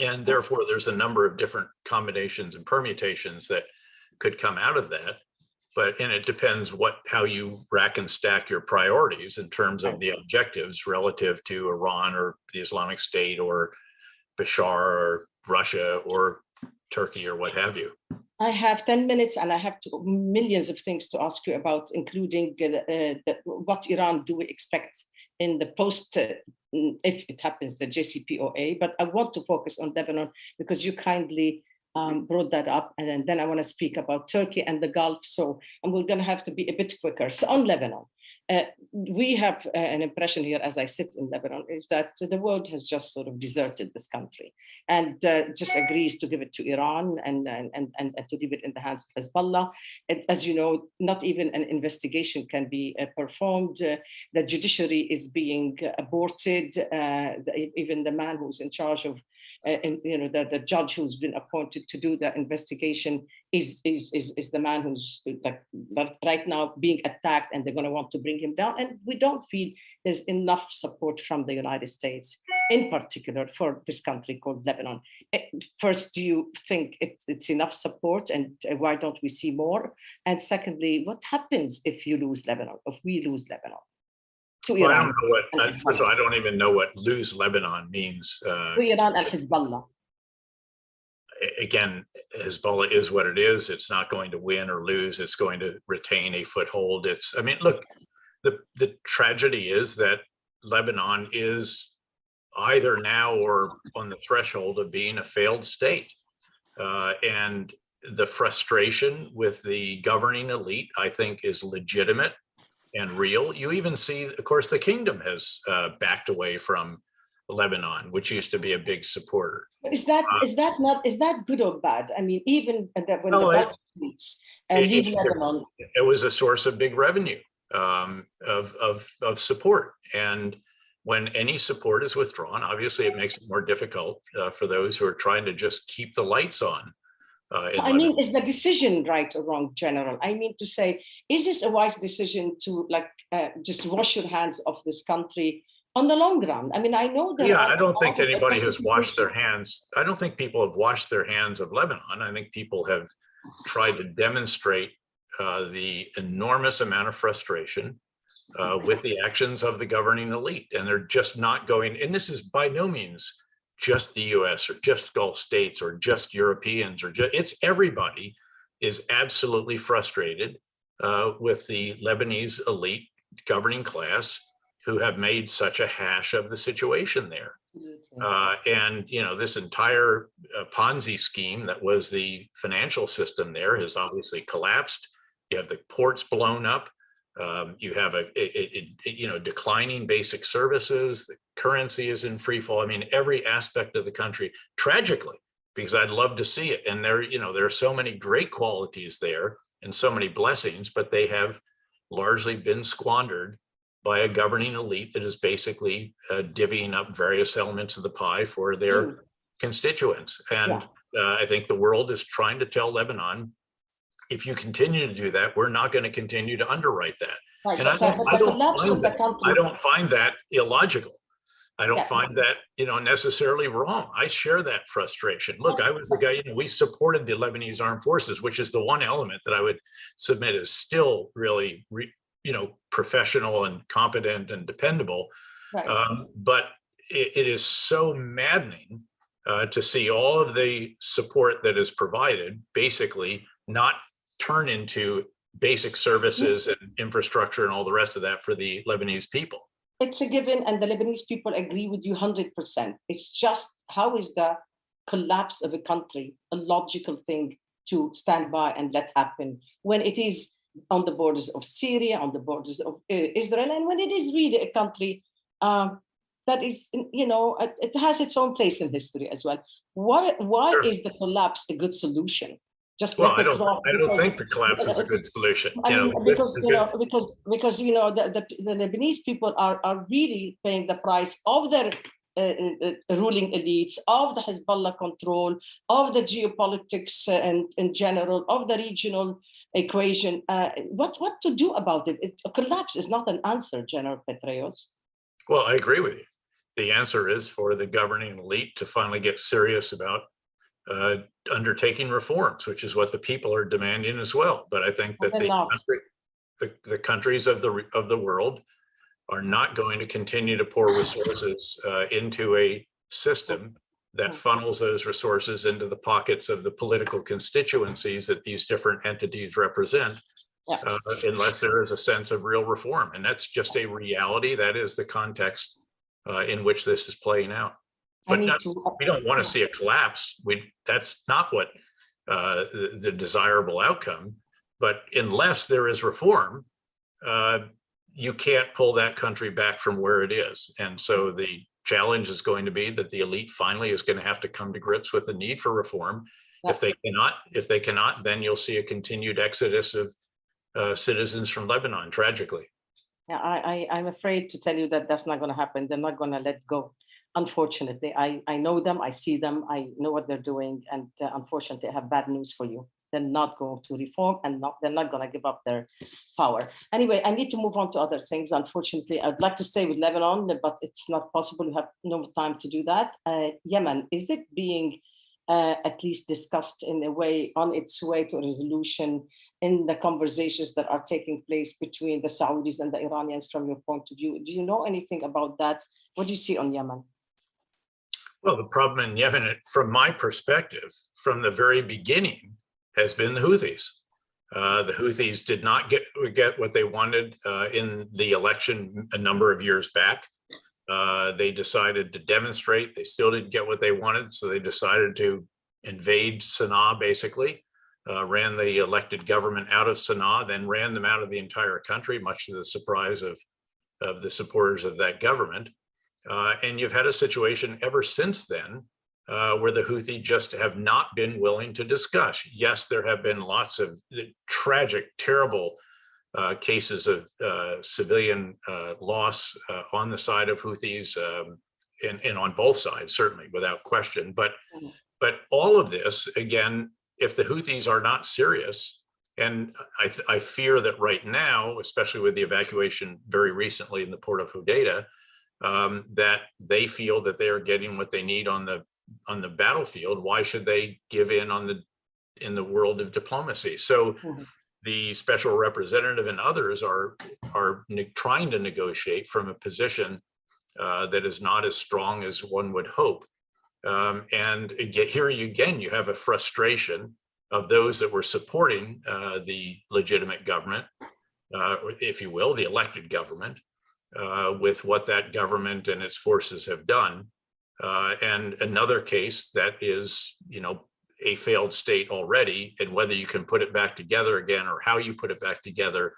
And therefore, there's a number of different combinations and permutations that could come out of that. And it depends how you rack and stack your priorities in terms of the objectives relative to Iran or the Islamic State or Bashar or Russia or Turkey or what have you. I have 10 minutes and I have millions of things to ask you about, including what Iran do we expect in the post, if it happens, the JCPOA. But I want to focus on Lebanon because you kindly brought that up. And then I want to speak about Turkey and the Gulf. So we're going to have to be a bit quicker. So on Lebanon, we have an impression here as I sit in Lebanon is that the world has just sort of deserted this country and just agrees to give it to Iran and to leave it in the hands of Hezbollah. And as you know, not even an investigation can be performed. The judiciary is being aborted. Even the man who's in charge of the judge who's been appointed to do the investigation is the man who's right now being attacked, and they're going to want to bring him down. And we don't feel there's enough support from the United States, in particular for this country called Lebanon. First, do you think it's enough support, and why don't we see more? And secondly, what happens if you lose Lebanon, if we lose Lebanon? Well, I don't know first of all, I don't even know what lose Lebanon means. To Iran and Hezbollah. Again, Hezbollah is what it is. It's not going to win or lose. It's going to retain a foothold. Look, the tragedy is that Lebanon is either now or on the threshold of being a failed state. And the frustration with the governing elite, I think, is legitimate and real. You even see, of course, the kingdom has backed away from Lebanon, which used to be a big supporter. Is that good or bad? I mean, even when the elites leave Lebanon, it was a source of big revenue of support. And when any support is withdrawn, obviously it makes it more difficult for those who are trying to just keep the lights on. Is the decision right or wrong, General? I mean to say, is this a wise decision to just wash your hands of this country on the long run? I mean, I know that. Yeah, I don't think anybody has washed their hands. I don't think people have washed their hands of Lebanon. I think people have tried to demonstrate the enormous amount of frustration with the actions of the governing elite. And they're just not going, and this is by no means just the US or just Gulf states or just Europeans it's everybody is absolutely frustrated with the Lebanese elite governing class who have made such a hash of the situation there. And this entire Ponzi scheme that was the financial system there has obviously collapsed. You have the ports blown up. You have declining basic services. The currency is in free fall. I mean, every aspect of the country, tragically, because I'd love to see it. And there are so many great qualities there and so many blessings, but they have largely been squandered by a governing elite that is basically divvying up various elements of the pie for their constituents. And I think the world is trying to tell Lebanon, if you continue to do that, we're not going to continue to underwrite that. Right. And I don't find that illogical. I don't find that, necessarily wrong. I share that frustration. Look, I was the guy, we supported the Lebanese armed forces, which is the one element that I would submit is still really, professional and competent and dependable. Right. But it is so maddening to see all of the support that is provided basically not turn into basic services and infrastructure and all the rest of that for the Lebanese people. It's a given, and the Lebanese people agree with you 100%. It's just, how is the collapse of a country a logical thing to stand by and let happen when it is on the borders of Syria, on the borders of Israel, and when it is really a country that is, it has its own place in history as well. Why is the collapse a good solution? Just I don't think the collapse is a good solution. Because the Lebanese people are really paying the price of their ruling elites, of the Hezbollah control, of the geopolitics and in general, of the regional equation. What to do about it? A collapse is not an answer, General Petraeus. Well, I agree with you. The answer is for the governing elite to finally get serious about undertaking reforms, which is what the people are demanding as well. But I think that the countries of the world are not going to continue to pour resources into a system that funnels those resources into the pockets of the political constituencies that these different entities represent, unless there is a sense of real reform. And that's just a reality. That is the context in which this is playing out. But we don't want to see a collapse. That's not what the desirable outcome. But unless there is reform, you can't pull that country back from where it is. And so the challenge is going to be that the elite finally is going to have to come to grips with the need for reform. If they cannot, then you'll see a continued exodus of citizens from Lebanon, tragically. Yeah, I'm afraid to tell you that that's not going to happen. They're not going to let go. Unfortunately, I know them, I see them, I know what they're doing, and unfortunately, I have bad news for you. They're not going to reform, and they're not going to give up their power. Anyway, I need to move on to other things. Unfortunately, I'd like to stay with Lebanon, but it's not possible. We have no time to do that. Yemen, is it being at least discussed in a way, on its way to a resolution in the conversations that are taking place between the Saudis and the Iranians from your point of view? Do you know anything about that? What do you see on Yemen? Well, the problem in Yemen, from my perspective, from the very beginning, has been the Houthis. The Houthis did not get what they wanted in the election a number of years back. They decided to demonstrate. They still didn't get what they wanted, so they decided to invade Sana'a, basically, ran the elected government out of Sana'a, then ran them out of the entire country, much to the surprise of the supporters of that government. And you've had a situation ever since then where the Houthi just have not been willing to discuss. Yes, there have been lots of tragic, terrible cases of civilian loss on the side of Houthis and on both sides, certainly, without question. But all of this, again, if the Houthis are not serious, and I fear that right now, especially with the evacuation very recently in the port of Hodeidah, that they feel that they are getting what they need on the battlefield. Why should they give in in the world of diplomacy? So the special representative and others are trying to negotiate from a position that is not as strong as one would hope. And here you have a frustration of those that were supporting the legitimate government, if you will, the elected government, with what that government and its forces have done. And another case that is, a failed state already, and whether you can put it back together again or how you put it back together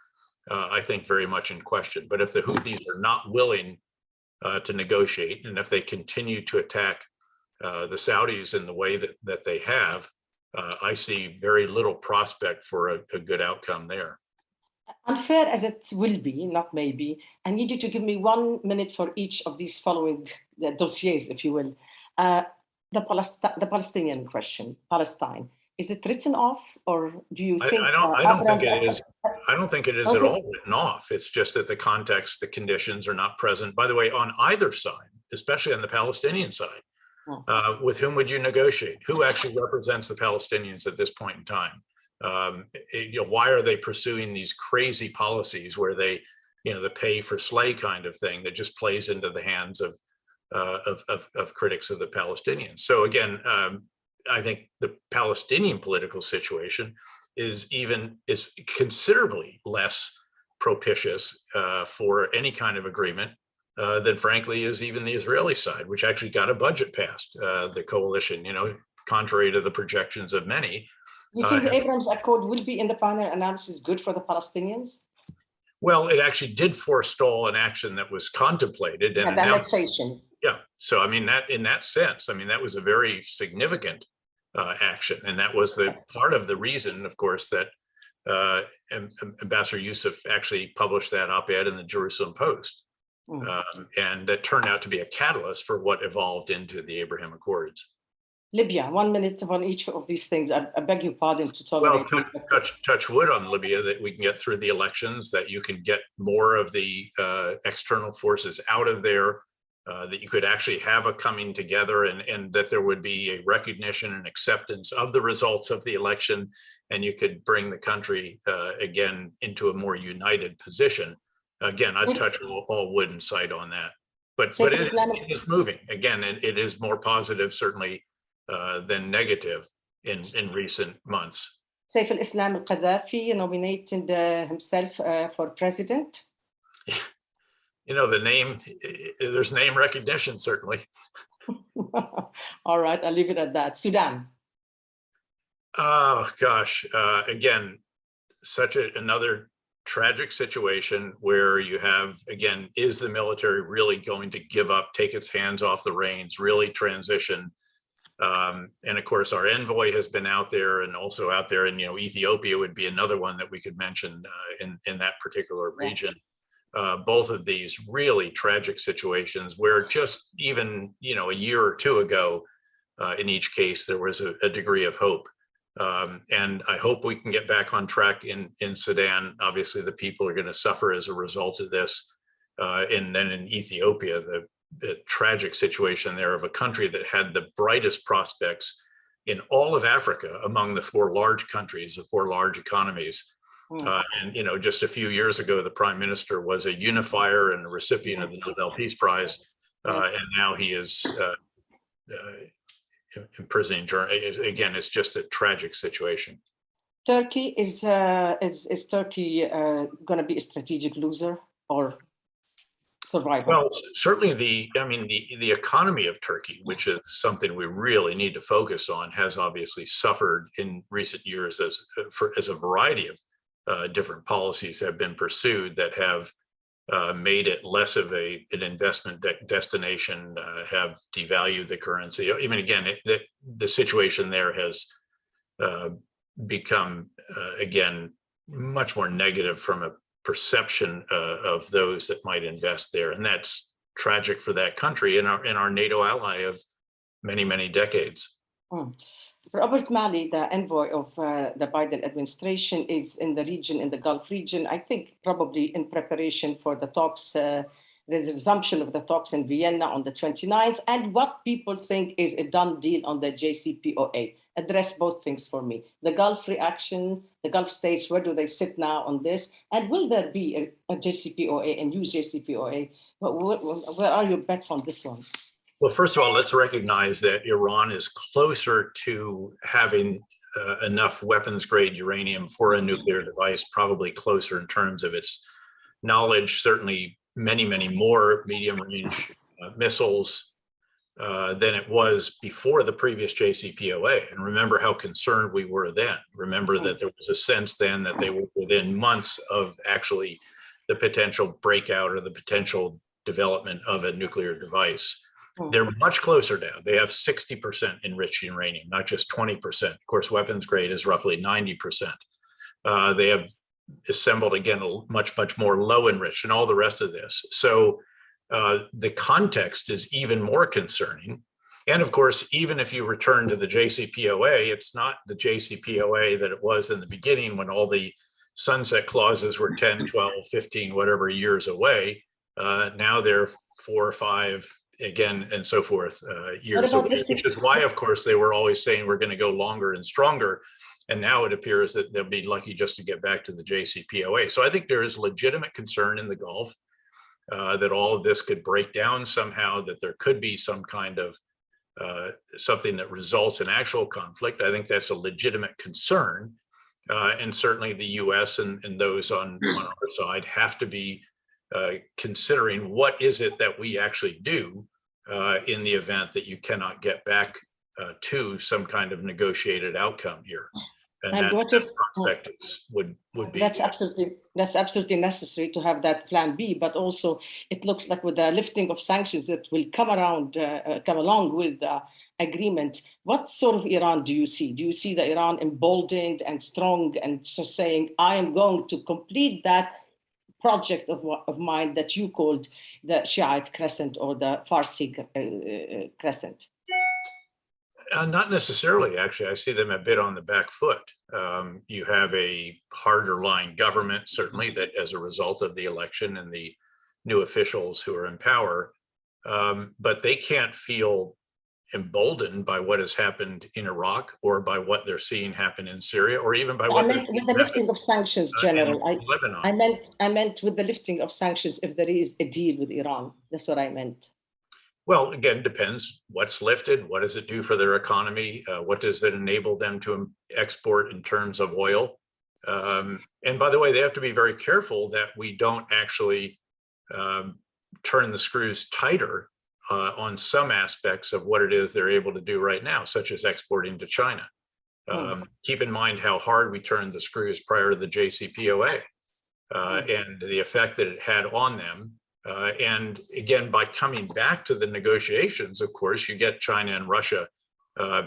I think, very much in question. But if the Houthis are not willing to negotiate, and if they continue to attack the Saudis in the way that they have, I see very little prospect for a good outcome there. Unfair as it will be, not maybe, I need you to give me 1 minute for each of these following dossiers, if you will. The Palestinian question, Palestine. Is it written off, or do you think? I don't think it is. I don't think it is at all written off. It's just that the context, the conditions are not present. By the way, on either side, especially on the Palestinian side, with whom would you negotiate? Who actually represents the Palestinians at this point in time? Why are they pursuing these crazy policies where they, the pay for slay kind of thing that just plays into the hands of critics of the Palestinians? So again, I think the Palestinian political situation is considerably less propitious for any kind of agreement than, frankly, is even the Israeli side, which actually got a budget passed, the coalition, contrary to the projections of many. You think the Abrams Accord will be, in the final analysis, good for the Palestinians? Well, it actually did forestall an action that was contemplated. And the annexation. Yeah. So, I mean, in that sense, that was a very significant action. And that was the part of the reason, of course, that Ambassador Youssef actually published that op-ed in the Jerusalem Post. And that turned out to be a catalyst for what evolved into the Abraham Accords. Libya, 1 minute on each of these things. I beg your pardon to tolerate. Well, touch wood on Libya, that we can get through the elections, that you can get more of the external forces out of there, that you could actually have a coming together, and that there would be a recognition and acceptance of the results of the election, and you could bring the country again into a more united position. Again, I'd touch all wood and sight on that. But it is moving. Again, and it is more positive, certainly, than negative in recent months. Saif al-Islam al-Qaddafi nominated himself for president. The name, there's name recognition, certainly. All right, I'll leave it at that. Sudan. Oh, gosh. Again, such another tragic situation where you have, again, is the military really going to give up, take its hands off the reins, really transition? And of course, our envoy has been out there, and also out there, and Ethiopia would be another one that we could mention in that particular region. Both of these really tragic situations where just even a year or two ago, in each case, there was a degree of hope. And I hope we can get back on track in Sudan. Obviously, the people are going to suffer as a result of this. And then in Ethiopia, the tragic situation there of a country that had the brightest prospects in all of Africa among the 4 large countries, the 4 large economies. And just a few years ago, the prime minister was a unifier and a recipient of the Nobel Peace Prize, and now he is imprisoning journalists. Again, it's just a tragic situation. Turkey is Turkey going to be a strategic loser or survivor? Well, certainly the economy of Turkey, which is something we really need to focus on, has obviously suffered in recent years as a variety of different policies have been pursued that have made it less of an investment destination, have devalued the currency. I mean, again, the situation there has become, again, much more negative from a perception of those that might invest there. And that's tragic for that country and our NATO ally of many, many decades. Robert Malley, the envoy of the Biden administration, is in the region, in the Gulf region, I think probably in preparation for the talks, the resumption of the talks in Vienna on the 29th, and what people think is a done deal on the JCPOA. Address both things for me. The Gulf reaction, the Gulf states, where do they sit now on this? And will there be a JCPOA, a new JCPOA? Where are your bets on this one? Well, first of all, let's recognize that Iran is closer to having enough weapons-grade uranium for a nuclear device, probably closer in terms of its knowledge, certainly many, many more medium-range missiles, than it was before the previous JCPOA. And remember how concerned we were then. Remember that there was a sense then that they were within months of actually the potential breakout or the potential development of a nuclear device. They're much closer now. They have 60% enriched uranium, not just 20%. Of course, weapons grade is roughly 90%. They have assembled, again, a much more low enriched and all the rest of this. So the context is even more concerning. And of course, even if you return to the JCPOA, it's not the JCPOA that it was in the beginning when all the sunset clauses were 10, 12, 15, whatever years away. Now they're 4 or 5, again, and so forth, years away, which is why, of course, they were always saying we're going to go longer and stronger. And now it appears that they'll be lucky just to get back to the JCPOA. So I think there is legitimate concern in the Gulf that all of this could break down somehow, that there could be some kind of something that results in actual conflict. I think that's a legitimate concern. And certainly the US and those on our side have to be considering what is it that we actually do in the event that you cannot get back to some kind of negotiated outcome here. And that prospect would be. That's absolutely necessary to have that plan B, but also it looks like with the lifting of sanctions that will come along with the agreement. What sort of Iran do you see? Do you see the Iran emboldened and strong and so saying, I am going to complete that project of mine that you called the Shiite Crescent or the Farsi Crescent? Not necessarily, actually. I see them a bit on the back foot. You have a harder line government, certainly, that as a result of the election and the new officials who are in power, but they can't feel emboldened by what has happened in Iraq or by what they're seeing happen in Syria or even by what with the lifting of sanctions, General. I meant with the lifting of sanctions if there is a deal with Iran. That's what I meant. Well, again, depends what's lifted. What does it do for their economy? What does it enable them to export in terms of oil? And by the way, they have to be very careful that we don't actually turn the screws tighter on some aspects of what it is they're able to do right now, such as exporting to China. Keep in mind how hard we turned the screws prior to the JCPOA and the effect that it had on them. And again, by coming back to the negotiations, of course, you get China and Russia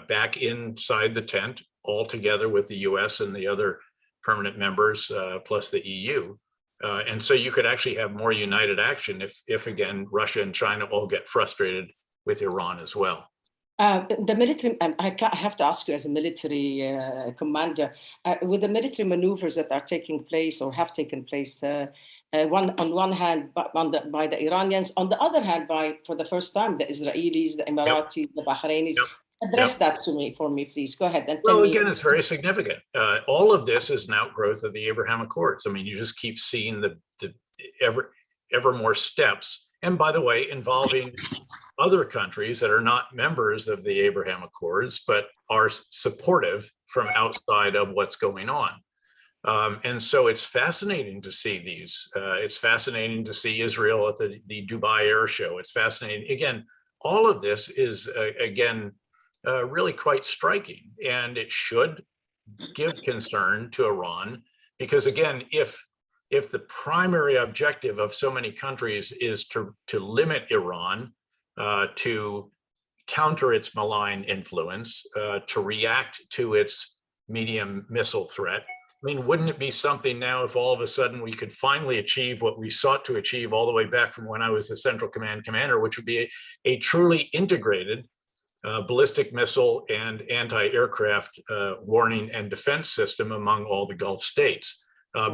back inside the tent all together with the US and the other permanent members, plus the EU. And so you could actually have more united action if again, Russia and China all get frustrated with Iran as well. The military, I have to ask you as a military commander, with the military maneuvers that are taking place or have taken place, on one hand by the Iranians, on the other hand for the first time, the Israelis, the Emiratis, the Bahrainis. Address that for me, please. Go ahead. And well, again, it's very significant. All of this is an outgrowth of the Abraham Accords. I mean, you just keep seeing the ever more steps. And by the way, involving other countries that are not members of the Abraham Accords, but are supportive from outside of what's going on. And so it's fascinating to see these. It's fascinating to see Israel at the Dubai Air Show. It's fascinating. Again, all of this is, again, really quite striking. And it should give concern to Iran, because again, if the primary objective of so many countries is to limit Iran, to counter its malign influence, to react to its medium missile threat, I mean, wouldn't it be something now if all of a sudden we could finally achieve what we sought to achieve all the way back from when I was the Central Command Commander, which would be a truly integrated ballistic missile and anti-aircraft warning and defense system among all the Gulf states.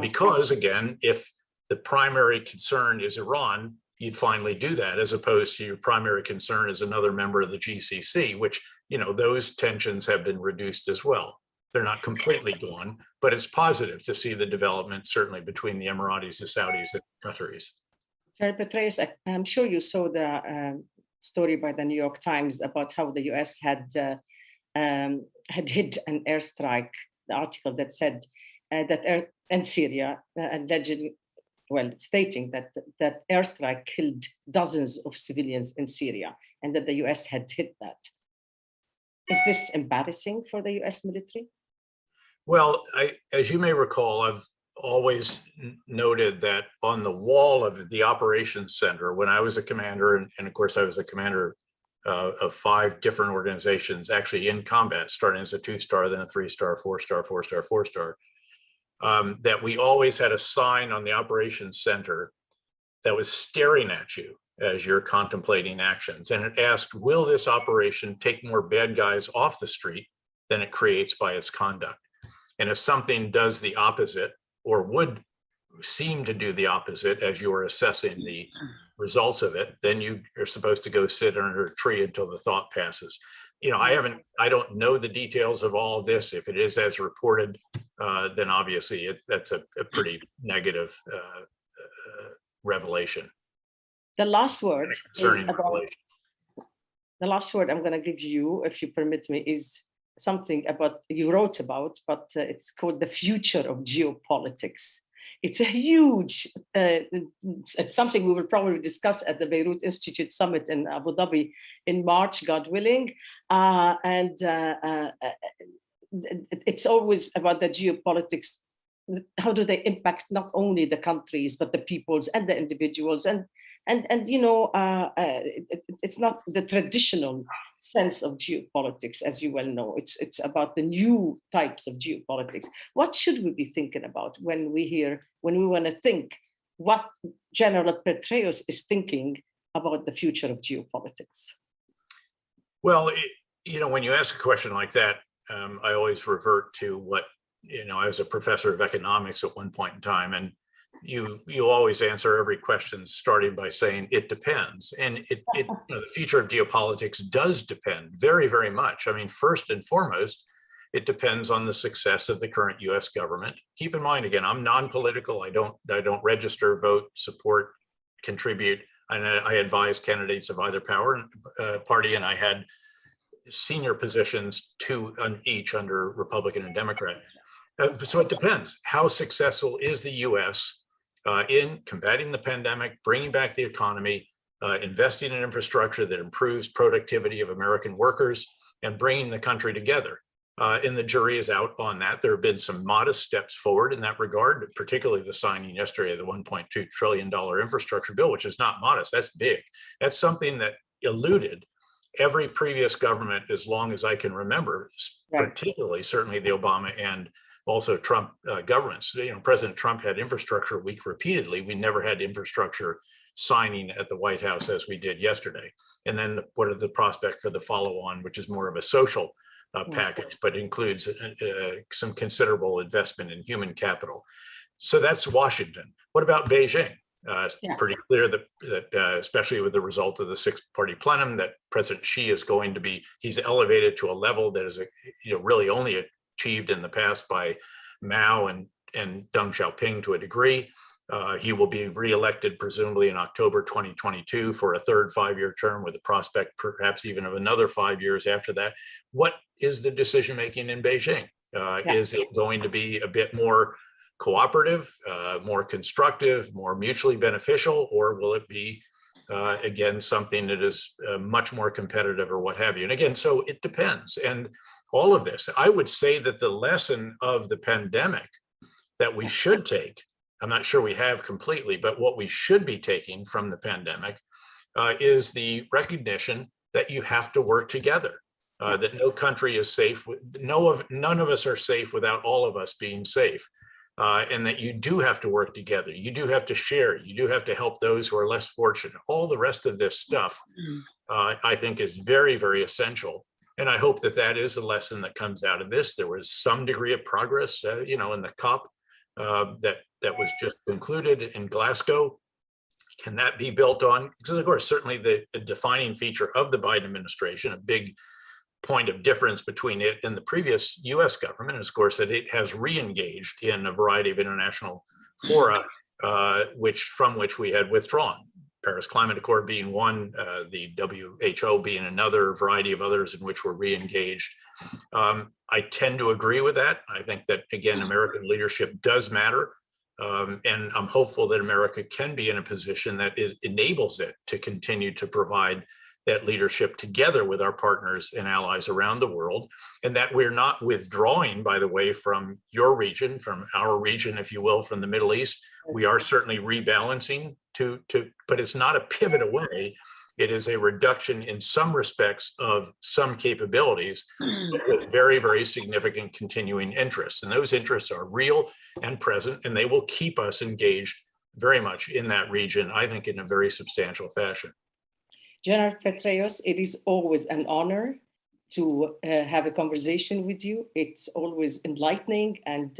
Because again, if the primary concern is Iran, you'd finally do that, as opposed to your primary concern is another member of the GCC, which, you know, those tensions have been reduced as well. They're not completely gone, but it's positive to see the development, certainly between the Emiratis, the Saudis, and the Qataris. Chair Petraeus, I'm sure you saw the story by the New York Times about how the US had hit an airstrike, the article that said in Syria, allegedly, well, stating that airstrike killed dozens of civilians in Syria. and that the US had hit that. Is this embarrassing for the US military? Well, as you may recall, I've always noted that on the wall of the operations center, when I was a commander, and of course I was a commander of 5 different organizations actually in combat, starting as a 2-star, then a 3-star, 4-star, 4-star, 4-star, that we always had a sign on the operations center that was staring at you as you're contemplating actions. And it asked, will this operation take more bad guys off the street than it creates by its conduct? And if something does the opposite, or would seem to do the opposite as you are assessing the results of it, then you are supposed to go sit under a tree until the thought passes. You know, I don't know the details of all of this. If it is as reported, then obviously that's a pretty negative revelation. The last word is about, the last word I'm going to give you, if you permit me, is something about you wrote about, but it's called the future of geopolitics. It's a huge, it's something we will probably discuss at the Beirut Institute Summit in Abu Dhabi in March, God willing. It's always about the geopolitics. How do they impact not only the countries, but the peoples and the individuals? And you know, it's not the traditional sense of geopolitics, as you well know. It's about the new types of geopolitics. What should we be thinking about when we want to think what General Petraeus is thinking about the future of geopolitics? Well, you know, when you ask a question like that, I always revert to what, you know, I was a professor of economics at one point in time, and you always answer every question starting by saying it depends. And you know, the future of geopolitics does depend very, very much. I mean, first and foremost, it depends on the success of the current US government. Keep in mind, again, I'm non-political. I don't register, vote, support, contribute. And I advise candidates of either party, and I had senior positions, 2 on each under Republican and Democrat. So it depends. How successful is the US in combating the pandemic, bringing back the economy, investing in infrastructure that improves productivity of American workers, and bringing the country together? And the jury is out on that. There have been some modest steps forward in that regard, particularly the signing yesterday of the $1.2 trillion infrastructure bill, which is not modest. That's big. That's something that eluded every previous government as long as I can remember, right. Particularly certainly the Obama and also Trump governments. You know, President Trump had infrastructure week repeatedly. We never had infrastructure signing at the White House as we did yesterday. And then what are the prospect for the follow-on, which is more of a social package, but includes some considerable investment in human capital. So that's Washington. What about Beijing? It's pretty clear that especially with the result of the 6-party plenum, that President Xi is going to be, he's elevated to a level that is, you know, really only achieved in the past by Mao and Deng Xiaoping to a degree. He will be reelected presumably in October 2022 for a third 5-year term, with a prospect perhaps even of another 5 years after that. What is the decision making in Beijing? Is it going to be a bit more cooperative, more constructive, more mutually beneficial, or will it be again something that is much more competitive or what have you? And again, so it depends. And all of this, I would say that the lesson of the pandemic that we should take, I'm not sure we have completely, but what we should be taking from the pandemic is the recognition that you have to work together, that no country is safe. None of us are safe without all of us being safe, and that you do have to work together. You do have to share. You do have to help those who are less fortunate. All the rest of this stuff, I think, is very, very essential. And I hope that that is the lesson that comes out of this. There was some degree of progress, you know, in the COP that was just concluded in Glasgow. Can that be built on? Because of course, certainly the defining feature of the Biden administration, a big point of difference between it and the previous US government is, of course, that it has re-engaged in a variety of international fora, from which we had withdrawn. Paris Climate Accord being one, the WHO being another, variety of others in which we're re-engaged. I tend to agree with that. I think that, again, American leadership does matter. And I'm hopeful that America can be in a position that enables it to continue to provide that leadership together with our partners and allies around the world, and that we're not withdrawing, by the way, from your region, from our region, if you will, from the Middle East. We are certainly rebalancing but it's not a pivot away. It is a reduction in some respects of some capabilities with very, very significant continuing interests. And those interests are real and present, and they will keep us engaged very much in that region, I think, in a very substantial fashion. General Petraeus, it is always an honor to have a conversation with you. It's always enlightening, and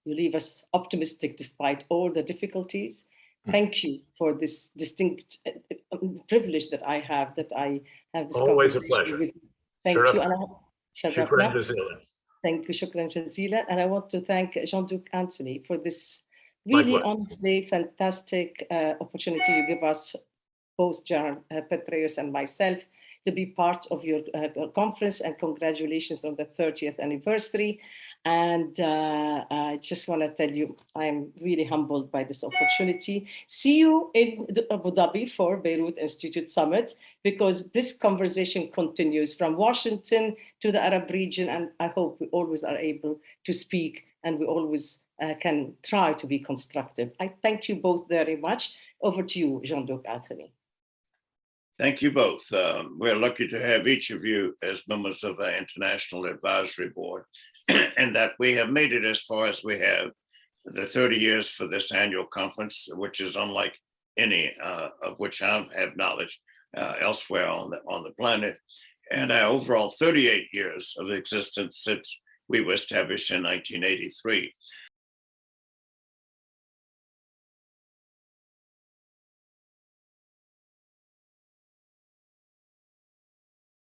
you leave us optimistic despite all the difficulties. Thank you for this distinct privilege that I have this Always a conversation pleasure. with you. Thank you. Shukran jazilan. Thank you, shukran jazilan. And I want to thank Jean-Luc Anthony for this really honestly fantastic opportunity you give us, both General Petraeus and myself, to be part of your conference, and congratulations on the 30th anniversary. And I just want to tell you, I'm really humbled by this opportunity. See you in Abu Dhabi for Beirut Institute Summit, because this conversation continues from Washington to the Arab region. And I hope we always are able to speak, and we always can try to be constructive. I thank you both very much. Over to you, Jean-Luc Anthony. Thank you both. We're lucky to have each of you as members of our International Advisory Board, and that we have made it as far as we have, the 30 years for this annual conference, which is unlike any of which I have knowledge elsewhere on the planet, and our overall 38 years of existence since we were established in 1983.